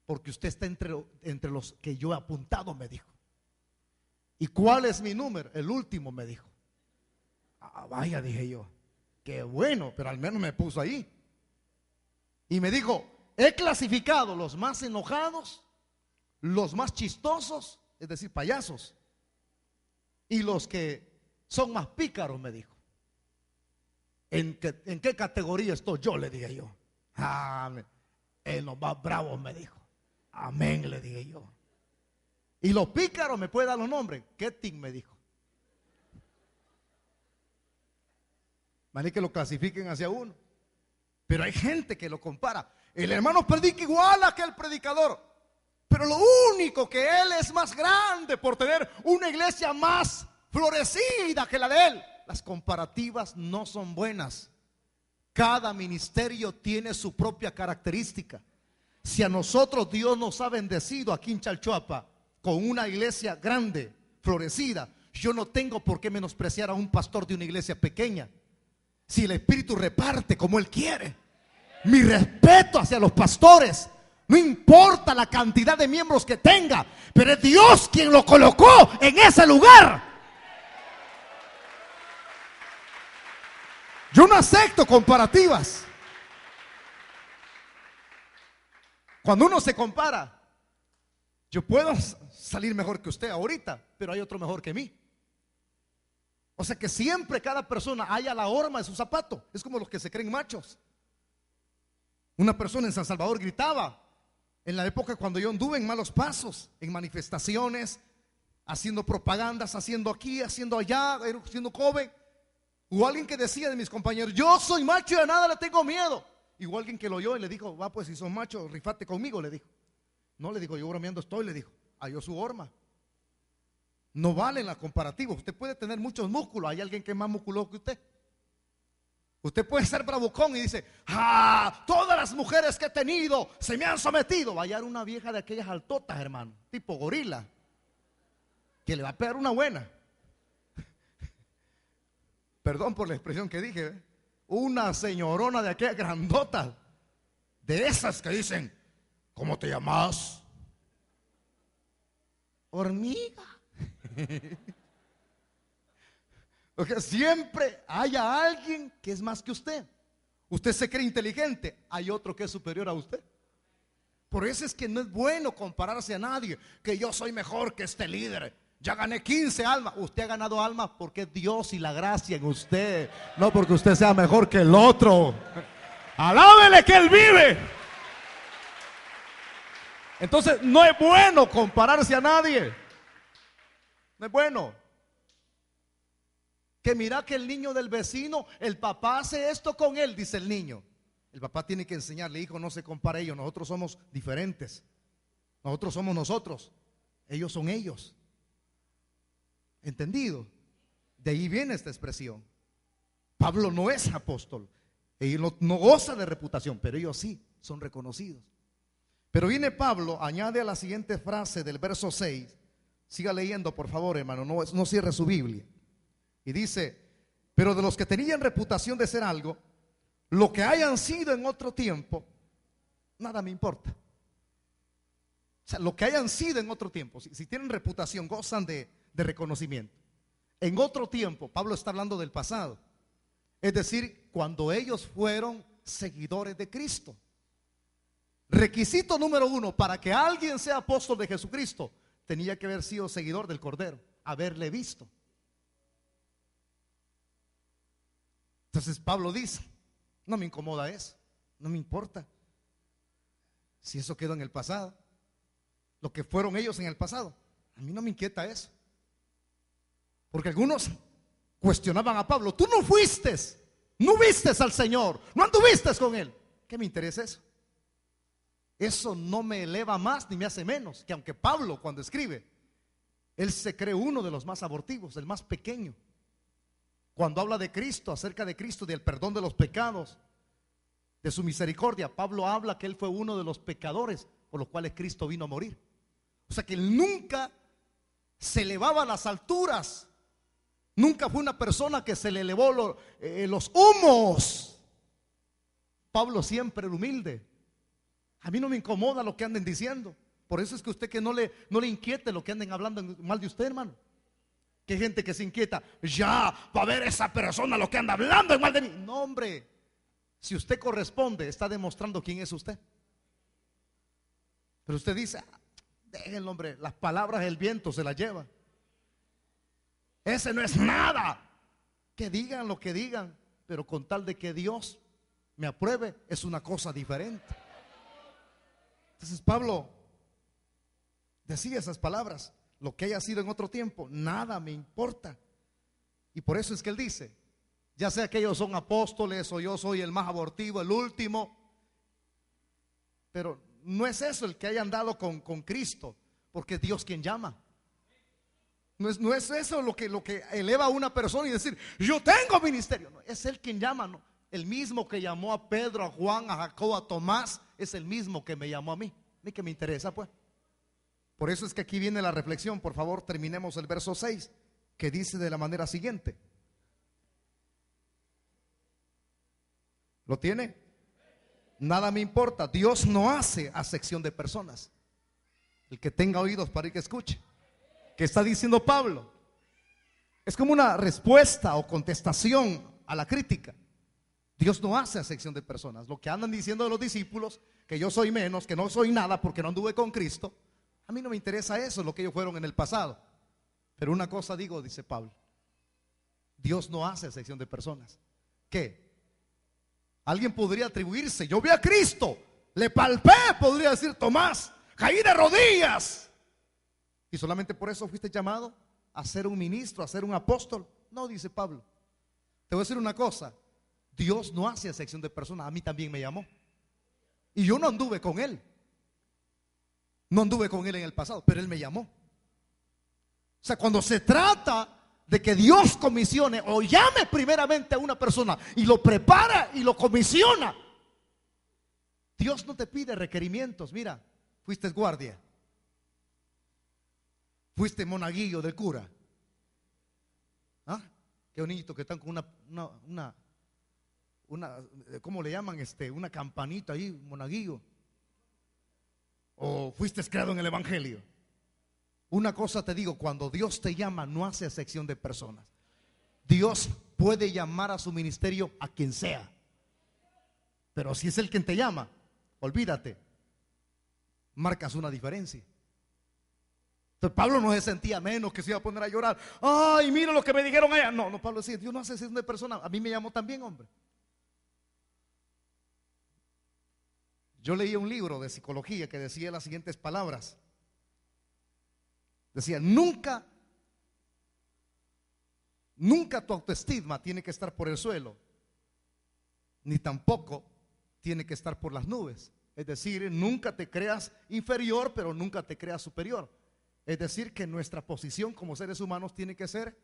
Porque usted está entre los que yo he apuntado, me dijo. ¿Y cuál es mi número? El último, me dijo. Ah, vaya, dije yo. Qué bueno, pero al menos me puso ahí. Y me dijo, he clasificado los más enojados, los más chistosos, es decir, payasos, y los que son más pícaros, me dijo. ¿En qué categoría estoy yo? Le dije yo. En los más bravos, me dijo. Amén, le dije yo. Y los pícaros, ¿me puede dar los nombres? Keting, me dijo. Vale, que lo clasifiquen hacia uno. Pero hay gente que lo compara. El hermano predica igual a que el predicador, pero lo único que él es más grande por tener una iglesia más florecida que la de él. Las comparativas no son buenas. Cada ministerio tiene su propia característica. Si a nosotros Dios nos ha bendecido aquí en Chalchuapa con una iglesia grande, florecida, yo no tengo por qué menospreciar a un pastor de una iglesia pequeña. Si el Espíritu reparte como Él quiere. Mi respeto hacia los pastores. No importa la cantidad de miembros que tenga, pero es Dios quien lo colocó en ese lugar. Yo no acepto comparativas. Cuando uno se compara, yo puedo salir mejor que usted ahorita, pero hay otro mejor que mí. O sea que siempre cada persona haya la horma de su zapato. Es como los que se creen machos. Una persona en San Salvador gritaba en la época cuando yo anduve en malos pasos, en manifestaciones, haciendo propagandas, haciendo aquí, haciendo allá, siendo joven. Hubo alguien que decía de mis compañeros, yo soy macho y a nada le tengo miedo. Y hubo alguien que lo oyó y le dijo, va pues si sos macho, rifate conmigo, le dijo. No, le digo, yo bromeando estoy, le dijo. Halló su horma. No valen las comparativas. Usted puede tener muchos músculos, hay alguien que es más musculoso que usted. Usted puede ser bravucón y dice, todas las mujeres que he tenido se me han sometido. Va a hallar una vieja de aquellas altotas, hermano, tipo gorila, que le va a pegar una buena. Perdón por la expresión que dije, ¿eh? Una señorona de aquellas grandotas, de esas que dicen, ¿cómo te llamas? Hormiga. Porque siempre haya alguien que es más que usted. Usted se cree inteligente, hay otro que es superior a usted. Por eso es que no es bueno compararse a nadie, que yo soy mejor que este líder. Ya gané 15 almas. Usted ha ganado almas porque es Dios y la gracia en usted, no porque usted sea mejor que el otro. Alábele que Él vive. Entonces no es bueno compararse a nadie. No es bueno. Que mira que el niño del vecino, el papá hace esto con él, dice el niño. El papá tiene que enseñarle, hijo, no se compare ellos, nosotros somos diferentes. Nosotros somos nosotros, ellos son ellos. ¿Entendido? De ahí viene esta expresión. Pablo no es apóstol, él no goza de reputación, pero ellos sí son reconocidos. Pero viene Pablo, añade a la siguiente frase del verso 6. Siga leyendo, por favor, hermano, no cierre su Biblia. Y dice, pero de los que tenían reputación de ser algo, lo que hayan sido en otro tiempo, nada me importa. O sea, lo que hayan sido en otro tiempo, si tienen reputación, gozan de reconocimiento. En otro tiempo, Pablo está hablando del pasado. Es decir, cuando ellos fueron seguidores de Cristo. Requisito número 1 para que alguien sea apóstol de Jesucristo, tenía que haber sido seguidor del Cordero, haberle visto. Entonces Pablo dice, no me incomoda eso, no me importa si eso quedó en el pasado, lo que fueron ellos en el pasado, a mí no me inquieta eso. Porque algunos cuestionaban a Pablo, tú no fuiste, no viste al Señor, no anduviste con Él. ¿Qué me interesa eso? Eso no me eleva más ni me hace menos, que aunque Pablo cuando escribe, él se cree uno de los más abortivos, el más pequeño. Cuando habla de Cristo, acerca de Cristo, del perdón de los pecados, de su misericordia, Pablo habla que él fue uno de los pecadores por los cuales Cristo vino a morir. O sea que él nunca se elevaba a las alturas, nunca fue una persona que se le elevó los humos. Pablo siempre era humilde. A mí no me incomoda lo que anden diciendo. Por eso es que usted que no le inquiete lo que anden hablando mal de usted, hermano. Que hay gente que se inquieta, ya, para ver esa persona lo que anda hablando mal de mí. No, hombre, si usted corresponde, está demostrando quién es usted. Pero usted dice, déjenlo, hombre, las palabras del viento se las lleva. Ese no es nada. Que digan lo que digan, pero con tal de que Dios me apruebe, es una cosa diferente. Entonces Pablo decía esas palabras. Lo que haya sido en otro tiempo, nada me importa. Y por eso es que él dice, ya sea que ellos son apóstoles o yo soy el más abortivo, el último, pero no es eso el que hayan dado con Cristo, porque es Dios quien llama. No es eso lo que eleva a una persona y decir, yo tengo ministerio. No, es Él quien llama, ¿no? El mismo que llamó a Pedro, a Juan, a Jacob, a Tomás, es el mismo que me llamó a mí. A mí que me interesa, pues. Por eso es que aquí viene la reflexión. Por favor, terminemos el verso 6, que dice de la manera siguiente. ¿Lo tiene? Nada me importa. Dios no hace acepción de personas. El que tenga oídos para el que escuche. ¿Qué está diciendo Pablo? Es como una respuesta o contestación a la crítica. Dios no hace acepción de personas. Lo que andan diciendo de los discípulos, que yo soy menos, que no soy nada porque no anduve con Cristo, a mí no me interesa eso, lo que ellos fueron en el pasado. Pero una cosa digo, dice Pablo, Dios no hace acepción de personas. ¿Qué? Alguien podría atribuirse, yo vi a Cristo, le palpé, podría decir Tomás, caí de rodillas. Y solamente por eso fuiste llamado a ser un ministro, a ser un apóstol. No, dice Pablo. Te voy a decir una cosa, Dios no hace acepción de personas. A mí también me llamó. Y yo no anduve con Él. No anduve con Él en el pasado, pero Él me llamó. O sea, cuando se trata de que Dios comisione o llame primeramente a una persona y lo prepara y lo comisiona, Dios no te pide requerimientos. Mira, fuiste guardia, fuiste monaguillo del cura. ¿Ah? Qué bonito que están con una ¿cómo le llaman? Una campanita ahí, monaguillo. O fuiste creado en el evangelio. Una cosa te digo, cuando Dios te llama, no hace acepción de personas. Dios puede llamar a su ministerio a quien sea, pero si es Él quien te llama, olvídate, marcas una diferencia. Entonces Pablo no se sentía menos, que se iba a poner a llorar. Ay, mira lo que me dijeron allá. No, Pablo decía, Dios no hace acepción de personas. A mí me llamó también, hombre. Yo leí un libro de psicología que decía las siguientes palabras. Decía, nunca tu autoestima tiene que estar por el suelo, ni tampoco tiene que estar por las nubes. Es decir, nunca te creas inferior, pero nunca te creas superior. Es decir, que nuestra posición como seres humanos tiene que ser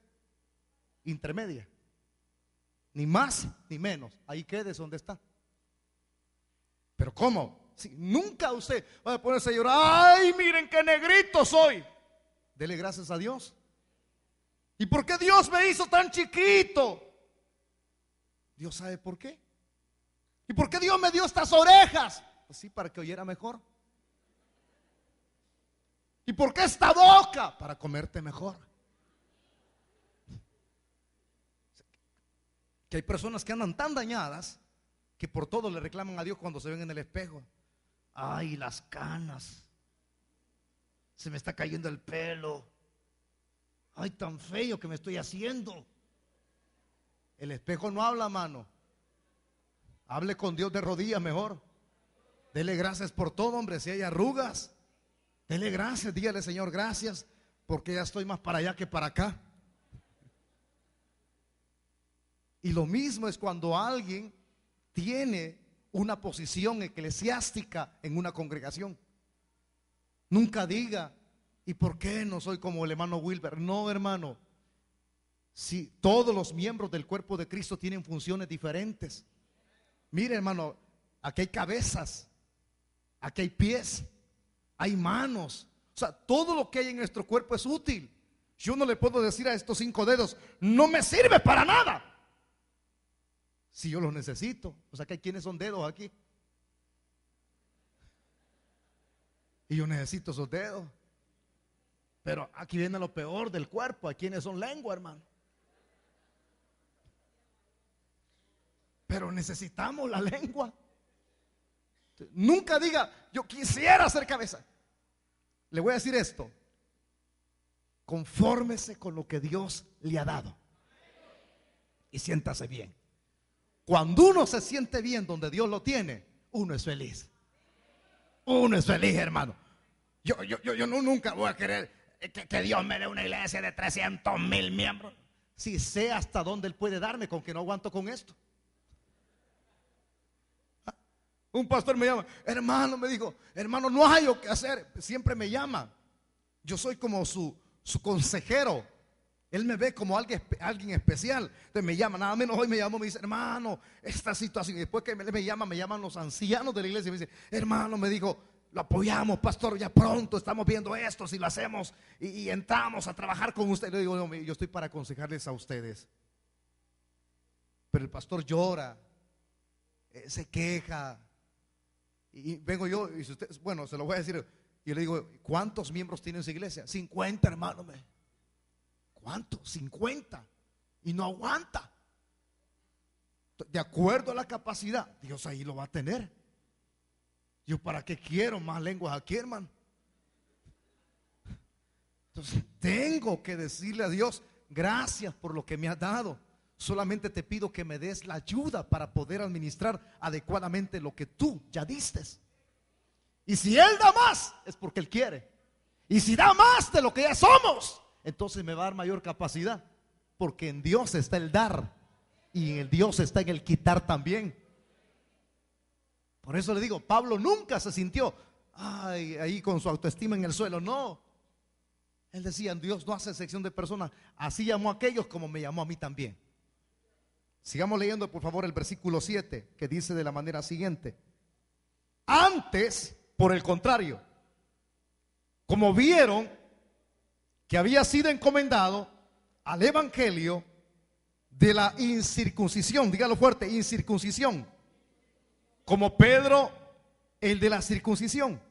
intermedia. Ni más ni menos. Ahí quedes donde está. Pero ¿cómo? Si nunca usted va a ponerse a llorar, ay, miren qué negrito soy. Dele gracias a Dios. ¿Y por qué Dios me hizo tan chiquito? Dios sabe por qué. ¿Y por qué Dios me dio estas orejas? Pues sí, para que oyera mejor. ¿Y por qué esta boca? Para comerte mejor. Que hay personas que andan tan dañadas que por todo le reclaman a Dios cuando se ven en el espejo. Ay, las canas, se me está cayendo el pelo, ay, tan feo que me estoy haciendo. El espejo no habla, mano. Hable con Dios de rodillas mejor. Dele gracias por todo, hombre. Si hay arrugas, dele gracias, dígale, Señor, gracias, porque ya estoy más para allá que para acá. Y lo mismo es cuando alguien tiene una posición eclesiástica en una congregación. Nunca diga, ¿y por qué no soy como el hermano Wilber? No, hermano, Si todos los miembros del cuerpo de Cristo tienen funciones diferentes. Mire, hermano, aquí hay cabezas, aquí hay pies, hay manos. O sea, todo lo que hay en nuestro cuerpo es útil. Yo no le puedo decir a estos 5 dedos, no me sirve para nada, si yo los necesito. O sea, que hay quienes son dedos aquí, y yo necesito esos dedos. Pero aquí viene lo peor del cuerpo, a quienes son lengua, hermano. Pero necesitamos la lengua. Nunca diga, yo quisiera ser cabeza. Le voy a decir esto: confórmese con lo que Dios le ha dado y siéntase bien. Cuando uno se siente bien donde Dios lo tiene, uno es feliz. Uno es feliz, hermano. Yo nunca voy a querer que Dios me dé una iglesia de 300,000 miembros. Si sé hasta dónde Él puede darme, con que no aguanto con esto. Un pastor me llama, hermano, me dijo, hermano, no hay lo que hacer. Siempre me llama. Yo soy como su consejero. Él me ve como alguien especial. Entonces me llama, nada menos hoy me llamó, me dice, hermano, esta situación. Y después que me llaman los ancianos de la iglesia y me dice, hermano, me dijo, lo apoyamos, pastor, ya pronto estamos viendo esto, si lo hacemos y entramos a trabajar con usted. Le digo, no, yo estoy para aconsejarles a ustedes. Pero el pastor llora, se queja. Y vengo yo, y si usted, bueno, se lo voy a decir. Y le digo, ¿cuántos miembros tiene esa iglesia? 50, hermano. ¿Cuánto? 50. Y no aguanta. De acuerdo a la capacidad, Dios ahí lo va a tener. Yo, ¿para qué quiero más lenguas aquí, hermano? Entonces tengo que decirle a Dios, gracias por lo que me has dado. Solamente te pido que me des la ayuda para poder administrar adecuadamente lo que tú ya diste. Y si Él da más, es porque Él quiere. Y si da más de lo que ya somos, entonces me va a dar mayor capacidad. Porque en Dios está el dar, y en el Dios está en el quitar también. Por eso le digo, Pablo nunca se sintió ahí con su autoestima en el suelo. No, él decía, Dios no hace excepción de personas. Así llamó a aquellos como me llamó a mí también. Sigamos leyendo, por favor, el versículo 7, que dice de la manera siguiente: antes, por el contrario, como vieron que había sido encomendado al evangelio de la incircuncisión, dígalo fuerte, incircuncisión, como Pedro el de la circuncisión.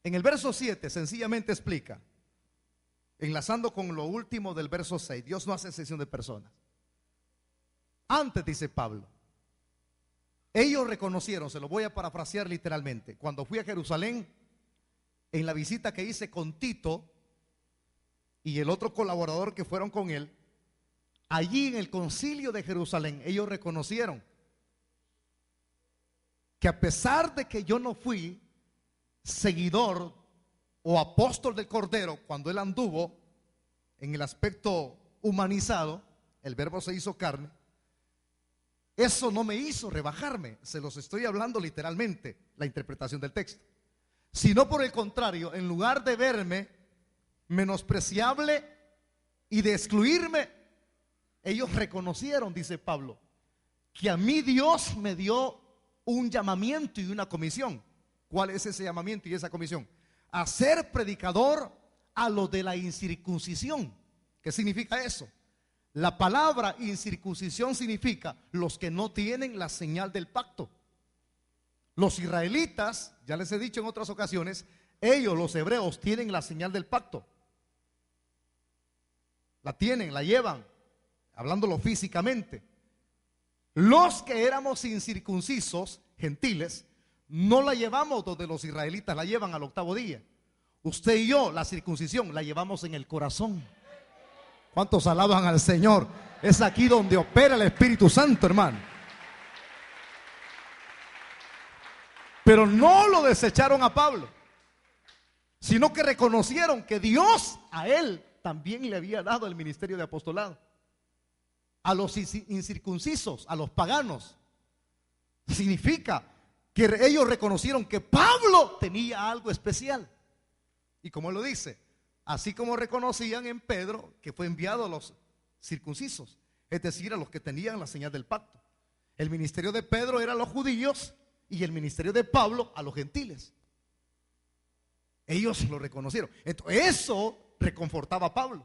En el verso 7 sencillamente explica, enlazando con lo último del verso 6, Dios no hace excepción de personas. Antes, dice Pablo, ellos reconocieron, se lo voy a parafrasear literalmente, cuando fui a Jerusalén, en la visita que hice con Tito y el otro colaborador que fueron con él, allí en el concilio de Jerusalén, ellos reconocieron que a pesar de que yo no fui seguidor o apóstol del Cordero cuando Él anduvo en el aspecto humanizado, el verbo se hizo carne, eso no me hizo rebajarme. Se los estoy hablando literalmente, la interpretación del texto. Sino por el contrario, en lugar de verme menospreciable y de excluirme, ellos reconocieron, dice Pablo, que a mí Dios me dio un llamamiento y una comisión. ¿Cuál es ese llamamiento y esa comisión? A ser predicador a lo de la incircuncisión. ¿Qué significa eso? La palabra incircuncisión significa los que no tienen la señal del pacto. Los israelitas, ya les he dicho en otras ocasiones, ellos, los hebreos, tienen la señal del pacto. La tienen, la llevan, hablándolo físicamente. Los que éramos incircuncisos, gentiles, no la llevamos donde los israelitas la llevan al 8º día. Usted y yo, la circuncisión, la llevamos en el corazón. ¿Cuántos alaban al Señor? Es aquí donde opera el Espíritu Santo, hermano. Pero no lo desecharon a Pablo, sino que reconocieron que Dios a él también le había dado el ministerio de apostolado. A los incircuncisos, a los paganos, significa que ellos reconocieron que Pablo tenía algo especial. Y como él lo dice, así como reconocían en Pedro que fue enviado a los circuncisos, es decir, a los que tenían la señal del pacto. El ministerio de Pedro era a los judíos y el ministerio de Pablo a los gentiles. Ellos lo reconocieron. Entonces, eso reconfortaba a Pablo.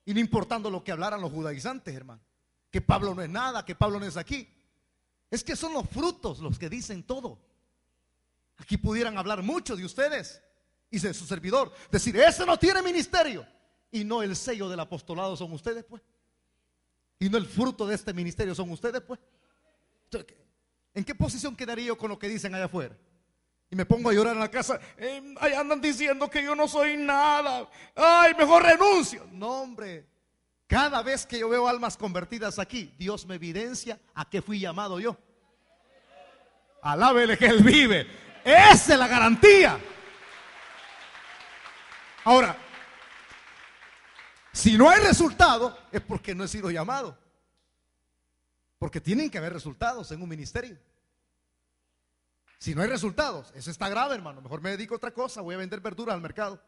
Y no importando lo que hablaran los judaizantes, hermano, que Pablo no es nada, que Pablo no es aquí. Es que son los frutos los que dicen todo. Aquí pudieran hablar mucho de ustedes y de su servidor, decir, ese no tiene ministerio, y no el sello del apostolado son ustedes, pues. Y no el fruto de este ministerio son ustedes, pues. Entonces, ¿en qué posición quedaría yo con lo que dicen allá afuera? Y me pongo a llorar en la casa, ahí andan diciendo que yo no soy nada, ay, mejor renuncio. No, hombre, cada vez que yo veo almas convertidas aquí, Dios me evidencia a qué fui llamado yo. Alábele que Él vive. Esa es la garantía. Ahora, si no hay resultado, es porque no he sido llamado. Porque tienen que haber resultados en un ministerio. Si no hay resultados, eso está grave, hermano. Mejor me dedico a otra cosa, voy a vender verduras al mercado.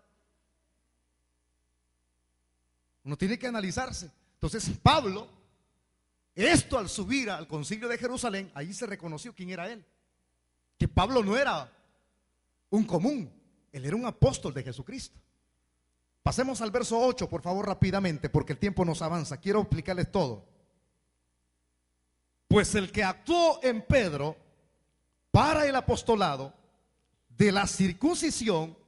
Uno tiene que analizarse. Entonces Pablo, esto al subir al concilio de Jerusalén, ahí se reconoció quién era él. Que Pablo no era un común, él era un apóstol de Jesucristo. Pasemos al verso 8, por favor, rápidamente, porque el tiempo nos avanza. Quiero explicarles todo. Pues el que actuó en Pedro para el apostolado de la circuncisión,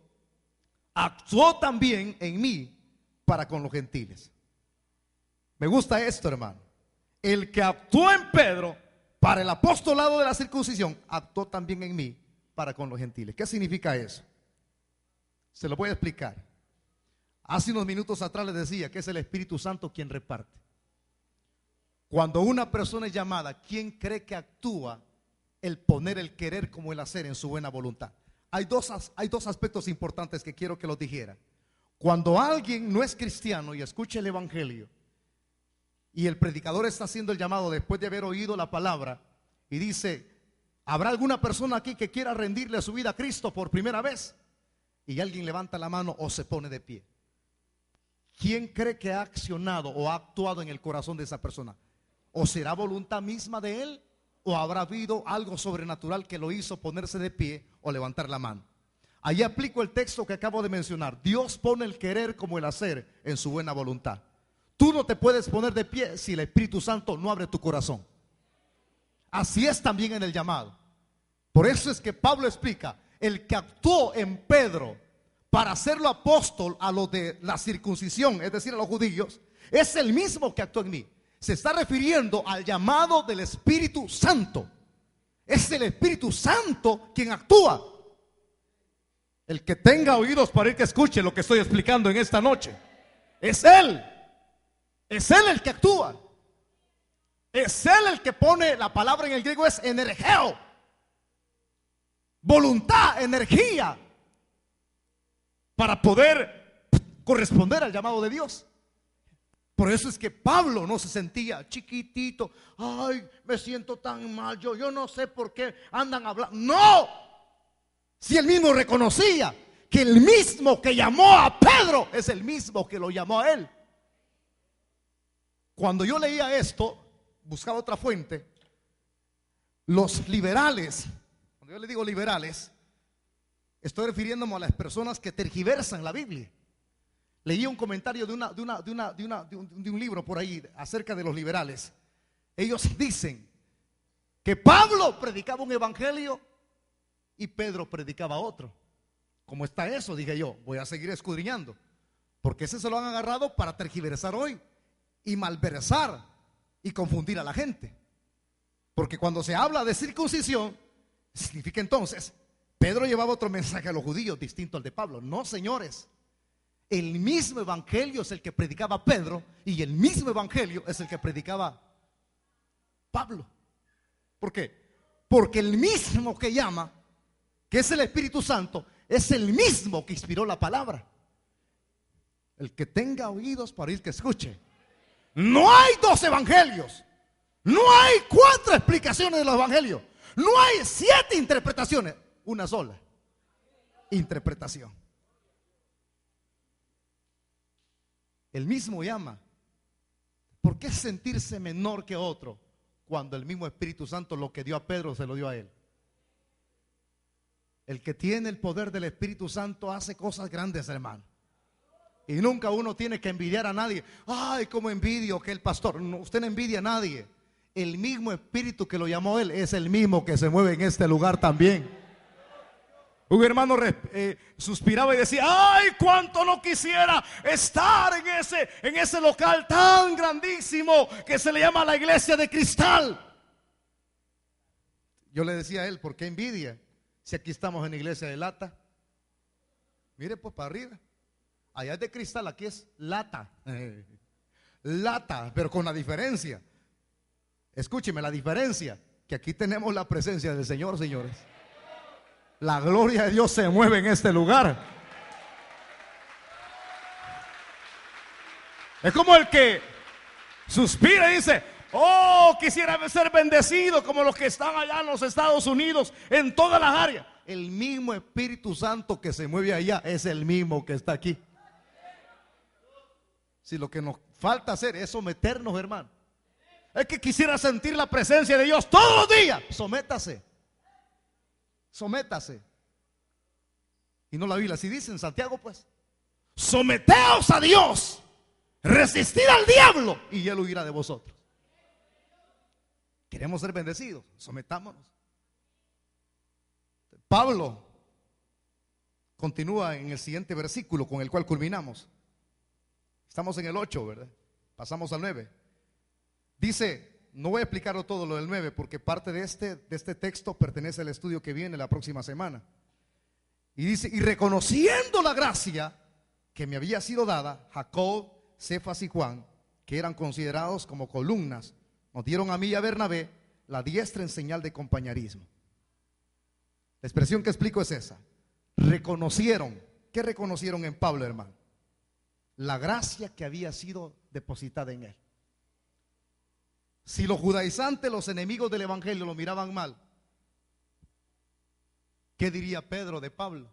actuó también en mí para con los gentiles. Me gusta esto, hermano. El que actuó en Pedro para el apostolado de la circuncisión, actuó también en mí para con los gentiles. ¿Qué significa eso? Se lo voy a explicar. Hace unos minutos atrás les decía que es el Espíritu Santo quien reparte. Cuando una persona es llamada, ¿quién cree que actúa el poner el querer como el hacer en su buena voluntad? Hay dos aspectos importantes que quiero que los dijera. Cuando alguien no es cristiano y escucha el evangelio y el predicador está haciendo el llamado después de haber oído la palabra y dice, ¿habrá alguna persona aquí que quiera rendirle su vida a Cristo por primera vez? Y alguien levanta la mano o se pone de pie. ¿Quién cree que ha accionado o ha actuado en el corazón de esa persona? ¿O será voluntad misma de él? ¿O habrá habido algo sobrenatural que lo hizo ponerse de pie o levantar la mano? Ahí aplico el texto que acabo de mencionar. Dios pone el querer como el hacer en su buena voluntad. Tú no te puedes poner de pie si el Espíritu Santo no abre tu corazón. Así es también en el llamado. Por eso es que Pablo explica, el que actuó en Pedro para hacerlo apóstol a los de la circuncisión, es decir, a los judíos, es el mismo que actuó en mí. Se está refiriendo al llamado del Espíritu Santo. Es el Espíritu Santo quien actúa. El que tenga oídos para ir que escuche lo que estoy explicando en esta noche. Es Él. Es Él el que actúa. Es Él el que pone, la palabra en el griego es energeo. Voluntad, energía. Para poder corresponder al llamado de Dios. Por eso es que Pablo no se sentía chiquitito. Ay, me siento tan mal, yo no sé por qué andan hablando. No, si él mismo reconocía que el mismo que llamó a Pedro es el mismo que lo llamó a él. Cuando yo leía esto, buscaba otra fuente. Los liberales, cuando yo le digo liberales, estoy refiriéndome a las personas que tergiversan la Biblia. Leí un comentario de un libro por ahí acerca de los liberales. Ellos dicen que Pablo predicaba un evangelio y Pedro predicaba otro. ¿Cómo está eso? Dije yo, voy a seguir escudriñando, porque ese se lo han agarrado para tergiversar hoy y malversar y confundir a la gente. Porque cuando se habla de circuncisión, significa entonces Pedro llevaba otro mensaje a los judíos distinto al de Pablo. No, señores. El mismo evangelio es el que predicaba Pedro y el mismo evangelio es el que predicaba Pablo. ¿Por qué? Porque el mismo que llama, que es el Espíritu Santo, es el mismo que inspiró la palabra. El que tenga oídos para oír, que escuche. No hay dos evangelios, no hay 4 explicaciones de los evangelios, no hay 7 interpretaciones, una sola interpretación. el mismo llama. ¿Por qué sentirse menor que otro cuando el mismo Espíritu Santo lo que dio a Pedro se lo dio a él? El que tiene el poder del Espíritu Santo hace cosas grandes, hermano. Y nunca uno tiene que envidiar a nadie. Ay, cómo envidio que el pastor. No, usted no envidia a nadie. El mismo Espíritu que lo llamó él es el mismo que se mueve en este lugar también. Un hermano suspiraba y decía: ay, cuánto no quisiera estar en ese local tan grandísimo que se le llama la iglesia de cristal. Yo le decía a él: ¿por qué envidia? Si aquí estamos en la iglesia de lata. Mire pues para arriba. Allá es de cristal, aquí es lata. Lata, pero con la diferencia. Escúcheme la diferencia, que aquí tenemos la presencia del Señor, señores. La gloria de Dios se mueve en este lugar. Es como el que suspira y dice: oh, quisiera ser bendecido como los que están allá en los Estados Unidos, en todas las áreas. El mismo Espíritu Santo que se mueve allá es el mismo que está aquí. Si lo que nos falta hacer es someternos, hermano. Es que quisiera sentir la presencia de Dios todos los días. Sométase. Sométase. Y no la Biblia, si dice en Santiago, pues: someteos a Dios, resistid al diablo y él huirá de vosotros. Queremos ser bendecidos, sometámonos. Pablo continúa en el siguiente versículo con el cual culminamos. Estamos en el 8, ¿verdad? Pasamos al 9. Dice, no voy a explicarlo todo lo del 9 porque parte de este texto pertenece al estudio que viene la próxima semana. Y dice: y reconociendo la gracia que me había sido dada, Jacob, Cefas y Juan, que eran considerados como columnas, nos dieron a mí y a Bernabé la diestra en señal de compañerismo. La expresión que explico es esa. Reconocieron. ¿Qué reconocieron en Pablo, hermano? La gracia que había sido depositada en él. Si los judaizantes, los enemigos del evangelio, lo miraban mal, ¿qué diría Pedro de Pablo?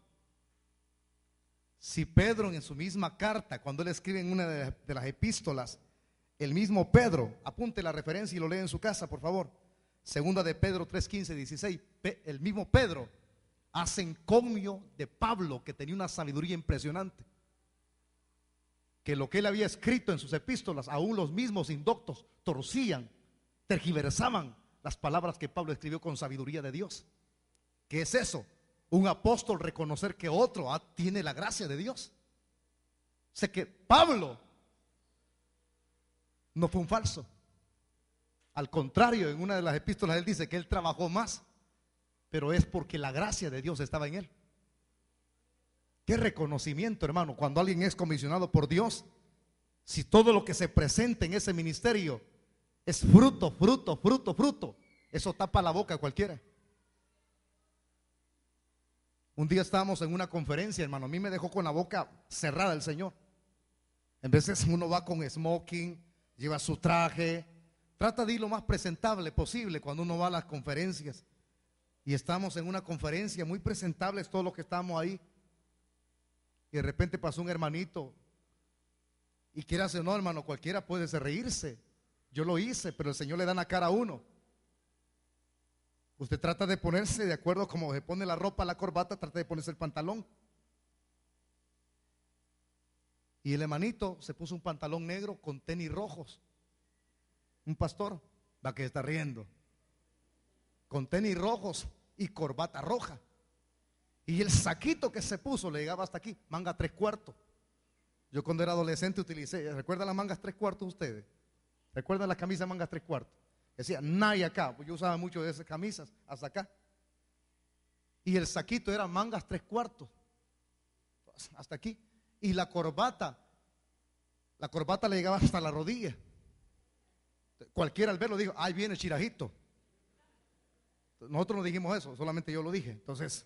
Si Pedro en su misma carta, cuando él escribe en una de las epístolas, el mismo Pedro, apunte la referencia y lo lee en su casa, por favor. Segunda de Pedro 3, 15, 16. El mismo Pedro hace encomio de Pablo, que tenía una sabiduría impresionante. Que lo que él había escrito en sus epístolas, aún los mismos indoctos torcían, tergiversaban las palabras que Pablo escribió con sabiduría de Dios. ¿Qué es eso? Un apóstol reconocer que otro tiene la gracia de Dios. Sé que Pablo no fue un falso. Al contrario, en una de las epístolas él dice que él trabajó más, pero es porque la gracia de Dios estaba en él. Qué reconocimiento, hermano, cuando alguien es comisionado por Dios. Si todo lo que se presenta en ese ministerio es fruto, eso tapa la boca a cualquiera. Un día estábamos en una conferencia, hermano, a mí me dejó con la boca cerrada el Señor. En veces uno va con smoking, lleva su traje, trata de ir lo más presentable posible cuando uno va a las conferencias. Y estamos en una conferencia muy presentables todos los que estamos ahí. Y de repente pasó un hermanito, y quiera o no, hermano, cualquiera puede reírse. Yo lo hice, pero el Señor le da la cara a uno. Usted trata de ponerse de acuerdo como se pone la ropa, la corbata, trata de ponerse el pantalón. Y el hermanito se puso un pantalón negro con tenis rojos. Un pastor, va que está riendo, con tenis rojos y corbata roja. Y el saquito que se puso le llegaba hasta aquí, manga 3/4. Yo cuando era adolescente utilicé, ¿recuerdan las mangas 3/4 ustedes? ¿Recuerdan las camisas mangas 3/4? Decía Nike acá, pues yo usaba mucho de esas camisas hasta acá. Y el saquito era mangas 3/4, hasta aquí. Y la corbata le llegaba hasta la rodilla. Cualquiera al verlo dijo: ahí viene el chirajito. Nosotros no dijimos eso, solamente yo lo dije. Entonces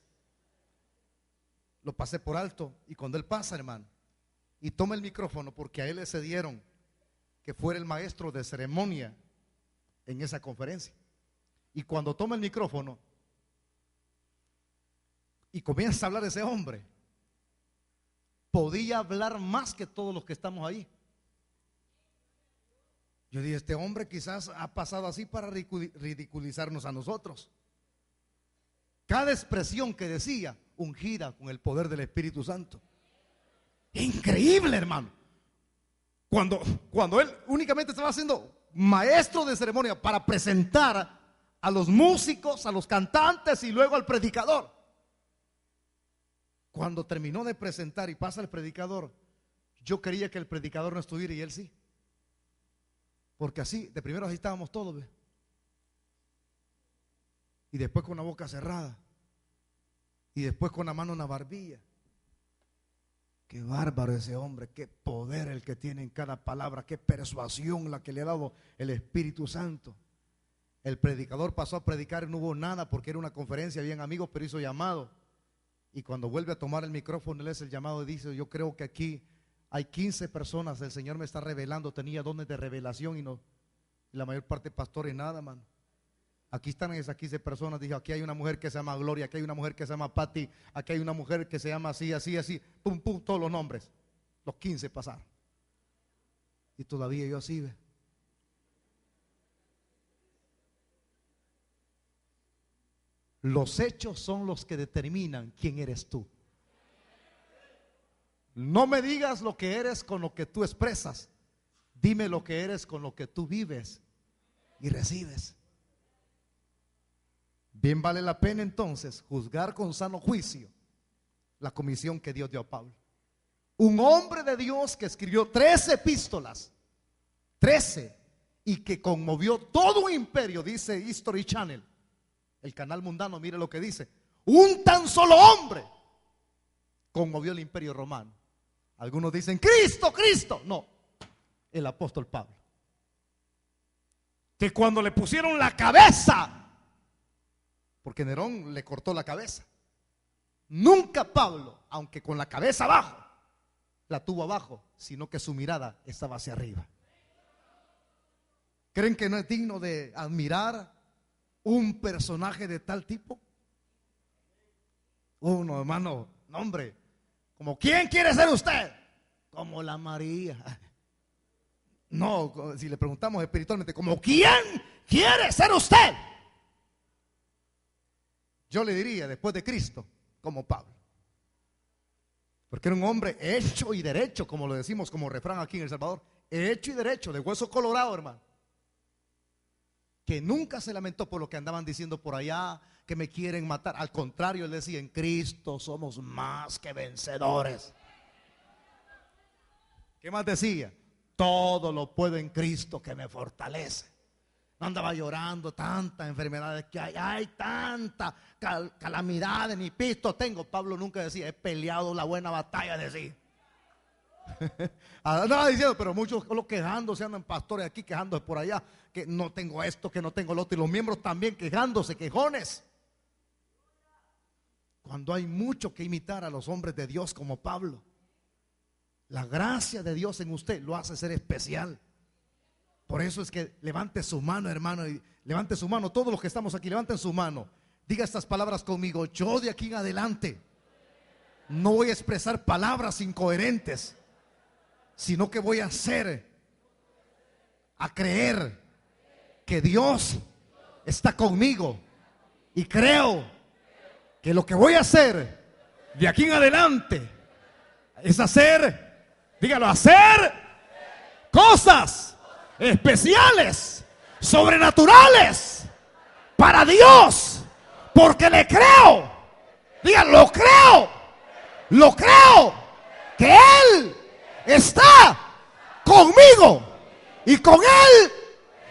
lo pasé por alto. Y cuando él pasa, hermano, y toma el micrófono, porque a él le cedieron que fuera el maestro de ceremonia en esa conferencia, y cuando toma el micrófono y comienza a hablar ese hombre, podía hablar más que todos los que estamos ahí. Yo dije, este hombre quizás ha pasado así para ridiculizarnos a nosotros. Cada expresión que decía, ungida con el poder del Espíritu Santo. Increíble, hermano. Cuando él únicamente estaba siendo maestro de ceremonia para presentar a los músicos, a los cantantes y luego al predicador. Cuando terminó de presentar y pasa el predicador, yo quería que el predicador no estuviera y él sí. Porque así, de primero así estábamos todos, ¿ve? Y después con la boca cerrada. Y después con la mano en la barbilla. Qué bárbaro ese hombre, qué poder el que tiene en cada palabra, qué persuasión la que le ha dado el Espíritu Santo. El predicador pasó a predicar y no hubo nada porque era una conferencia, habían amigos, pero hizo llamado. Y cuando vuelve a tomar el micrófono, él es el llamado y dice, yo creo que aquí hay 15 personas, el Señor me está revelando, tenía dones de revelación y no, la mayor parte pastores nada, mano. Aquí están esas 15 personas, dijo, aquí hay una mujer que se llama Gloria, aquí hay una mujer que se llama Patti, aquí hay una mujer que se llama así, así, así, pum, pum, todos los nombres. Los 15 pasaron. Y todavía yo así, ve. Los hechos son los que determinan quién eres tú. No me digas lo que eres con lo que tú expresas. Dime lo que eres con lo que tú vives y recibes. Bien vale la pena entonces juzgar con sano juicio la comisión que Dios dio a Pablo. Un hombre de Dios que escribió 13 epístolas, 13, y que conmovió todo un imperio, dice History Channel, el canal mundano, mire lo que dice. Un tan solo hombre conmovió el imperio romano. Algunos dicen, Cristo, Cristo. No, el apóstol Pablo. Que cuando le pusieron la cabeza, porque Nerón le cortó la cabeza, nunca Pablo, aunque con la cabeza abajo, la tuvo abajo, sino que su mirada estaba hacia arriba. ¿Creen que no es digno de admirar un personaje de tal tipo? Uno, hermano, no, hombre, como ¿quién quiere ser usted? Como la María. No, si le preguntamos espiritualmente, como ¿quién quiere ser usted? Yo le diría, después de Cristo, como Pablo. Porque era un hombre hecho y derecho, como lo decimos como refrán aquí en El Salvador. Hecho y derecho, de hueso colorado, hermano. Que nunca se lamentó por lo que andaban diciendo por allá, que me quieren matar. Al contrario, él decía, en Cristo somos más que vencedores. ¿Qué más decía? Todo lo puedo en Cristo que me fortalece. No andaba llorando, tantas enfermedades que hay tantas calamidades, ni pisto tengo. Pablo nunca decía, he peleado la buena batalla, decía. Andaba diciendo, pero muchos quejándose, andan pastores aquí quejándose por allá, que no tengo esto, que no tengo lo otro, y los miembros también quejándose, quejones. Cuando hay mucho que imitar a los hombres de Dios como Pablo, la gracia de Dios en usted lo hace ser especial. Por eso es que levante su mano, hermano, y levante su mano, todos los que estamos aquí, levanten su mano. Diga estas palabras conmigo: yo de aquí en adelante no voy a expresar palabras incoherentes, sino que voy a hacer, a creer que Dios está conmigo, y creo que lo que voy a hacer de aquí en adelante es hacer, dígalo, hacer cosas especiales, sobrenaturales para Dios, porque le creo, dígalo, lo creo que Él está conmigo y con Él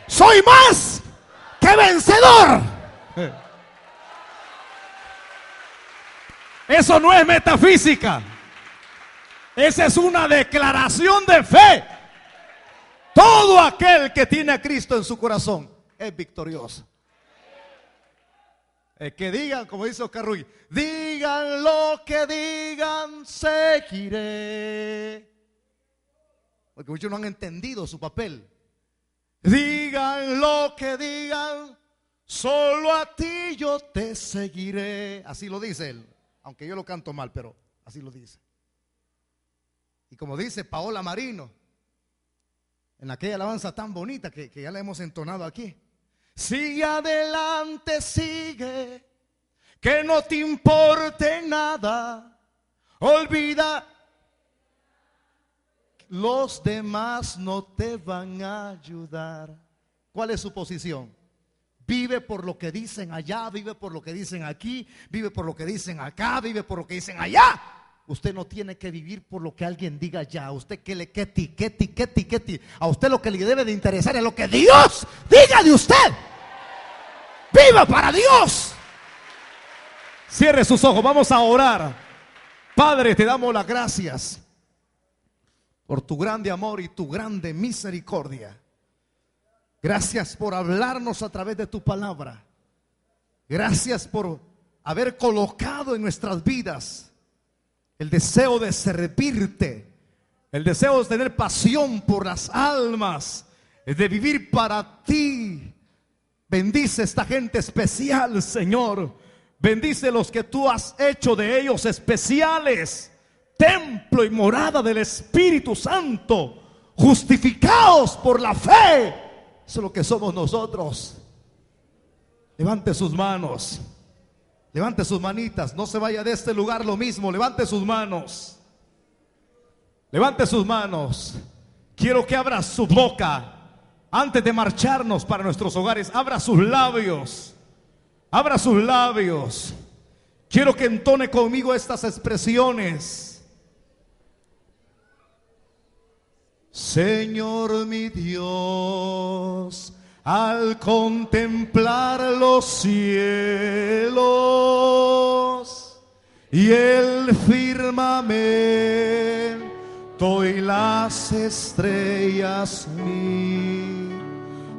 soy más que vencedor. Eso no es metafísica, esa es una declaración de fe. Todo aquel que tiene a Cristo en su corazón es victorioso. Que digan, como dice Oscar Ruiz, digan lo que digan, seguiré. Porque muchos no han entendido su papel. Digan lo que digan, solo a ti yo te seguiré. Así lo dice él, aunque yo lo canto mal, pero así lo dice. Y como dice Paola Marino en aquella alabanza tan bonita que ya la hemos entonado aquí. Sigue adelante, sigue, que no te importe nada. Olvida, los demás no te van a ayudar. ¿Cuál es su posición? Vive por lo que dicen allá, vive por lo que dicen aquí, vive por lo que dicen acá, vive por lo que dicen allá. Usted no tiene que vivir por lo que alguien diga allá. Usted que le queti. A usted lo que le debe de interesar es lo que Dios diga de usted. Viva para Dios. Cierre sus ojos, vamos a orar. Padre, te damos las gracias por tu grande amor y tu grande misericordia. Gracias por hablarnos a través de tu palabra. Gracias por haber colocado en nuestras vidas el deseo de servirte, el deseo de tener pasión por las almas, de vivir para ti. Bendice esta gente especial, Señor. Bendice los que tú has hecho de ellos especiales, templo y morada del Espíritu Santo, justificados por la fe. Eso es lo que somos nosotros. Levante sus manos. Levante sus manitas, no se vaya de este lugar lo mismo. Levante sus manos. Levante sus manos. Quiero que abra su boca antes de marcharnos para nuestros hogares. Abra sus labios. Abra sus labios. Quiero que entone conmigo estas expresiones. Señor mi Dios, al contemplar los cielos y el firmamento y las estrellas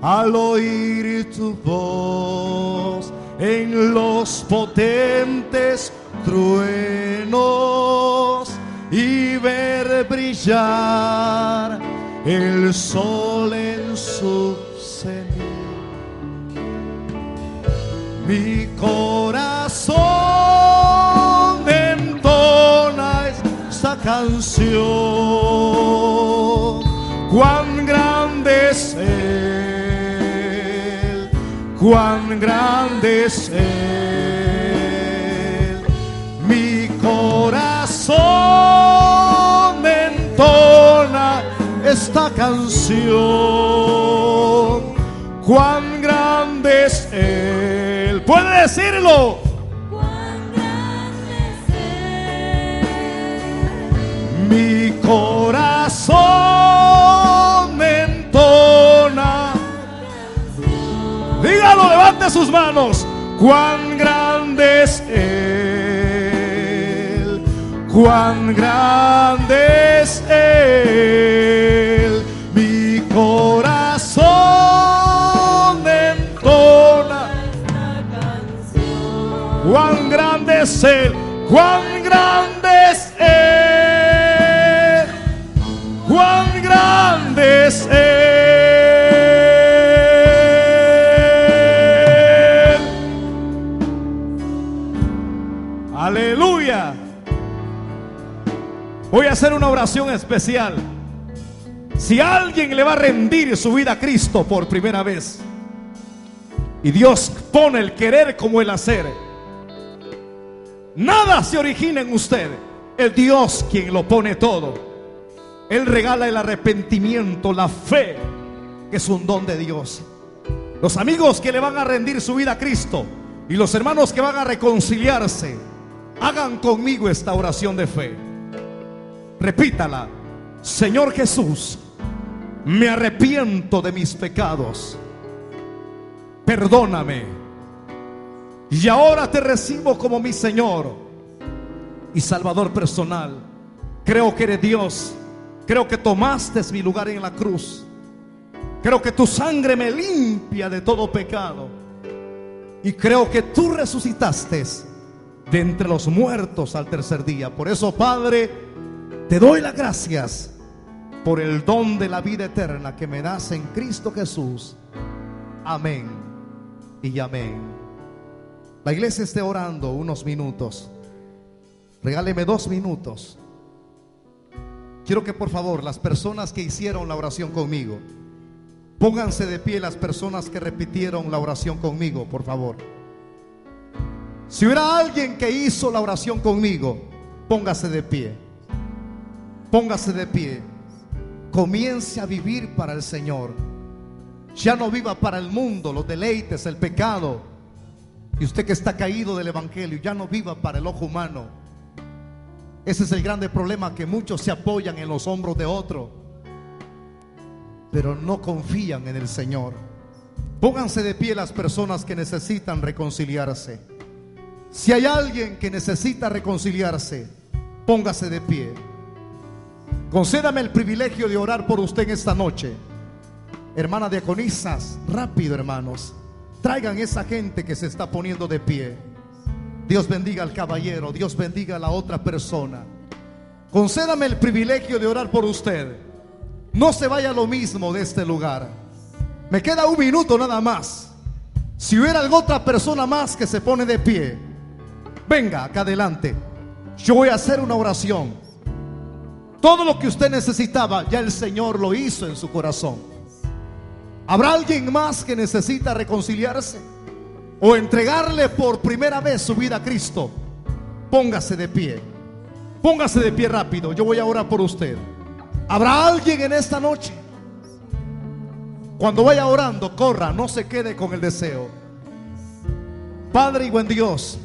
al oír tu voz en los potentes truenos y ver brillar el sol en su cenit, mi corazón entona esta canción. Cuán grande es Él, cuán grande es Él. Mi corazón entona esta canción. Cuán grande es Él. ¿Puede decirlo? Cuán grande es Él. Mi corazón entona. Dígalo, levante sus manos. Cuán grande es Él. Cuán grande es Él. Mi corazón entona. Cuán grande es Él. Cuán grande es Él. Cuán grande es Él. Aleluya. Voy a hacer una oración especial. Si alguien le va a rendir su vida a Cristo por primera vez, y Dios pone el querer como el hacer, nada se origina en usted, es Dios quien lo pone todo. Él regala el arrepentimiento, la fe, que es un don de Dios. Los amigos que le van a rendir su vida a Cristo y los hermanos que van a reconciliarse, hagan conmigo esta oración de fe. Repítala. Señor Jesús, me arrepiento de mis pecados. Perdóname. Y ahora te recibo como mi Señor y Salvador personal. Creo que eres Dios. Creo que tomaste mi lugar en la cruz. Creo que tu sangre me limpia de todo pecado. Y creo que tú resucitaste de entre los muertos al tercer día. Por eso, Padre, te doy las gracias por el don de la vida eterna que me das en Cristo Jesús. Amén y amén. La iglesia esté orando unos minutos. Regáleme 2 minutos. Quiero que por favor las personas que hicieron la oración conmigo, pónganse de pie. Las personas que repitieron la oración conmigo, por favor. Si hubiera alguien que hizo la oración conmigo, póngase de pie. Póngase de pie. Comience a vivir para el Señor. Ya no viva para el mundo, los deleites, el pecado. Y usted que está caído del evangelio, ya no viva para el ojo humano. Ese es el grande problema, que muchos se apoyan en los hombros de otro, pero no confían en el Señor. Pónganse de pie las personas que necesitan reconciliarse. Si hay alguien que necesita reconciliarse, póngase de pie. Concédame el privilegio de orar por usted en esta noche. Hermana diaconisas, rápido hermanos, traigan esa gente que se está poniendo de pie. Dios bendiga al caballero, Dios bendiga a la otra persona. Concédame el privilegio de orar por usted. No se vaya lo mismo de este lugar. Me queda un minuto nada más. Si hubiera alguna otra persona más que se pone de pie, venga acá adelante. Yo voy a hacer una oración. Todo lo que usted necesitaba, ya el Señor lo hizo en su corazón. ¿Habrá alguien más que necesita reconciliarse o entregarle por primera vez su vida a Cristo? Póngase de pie. Póngase de pie rápido. Yo voy a orar por usted. ¿Habrá alguien en esta noche? Cuando vaya orando, corra, no se quede con el deseo. Padre y buen Dios,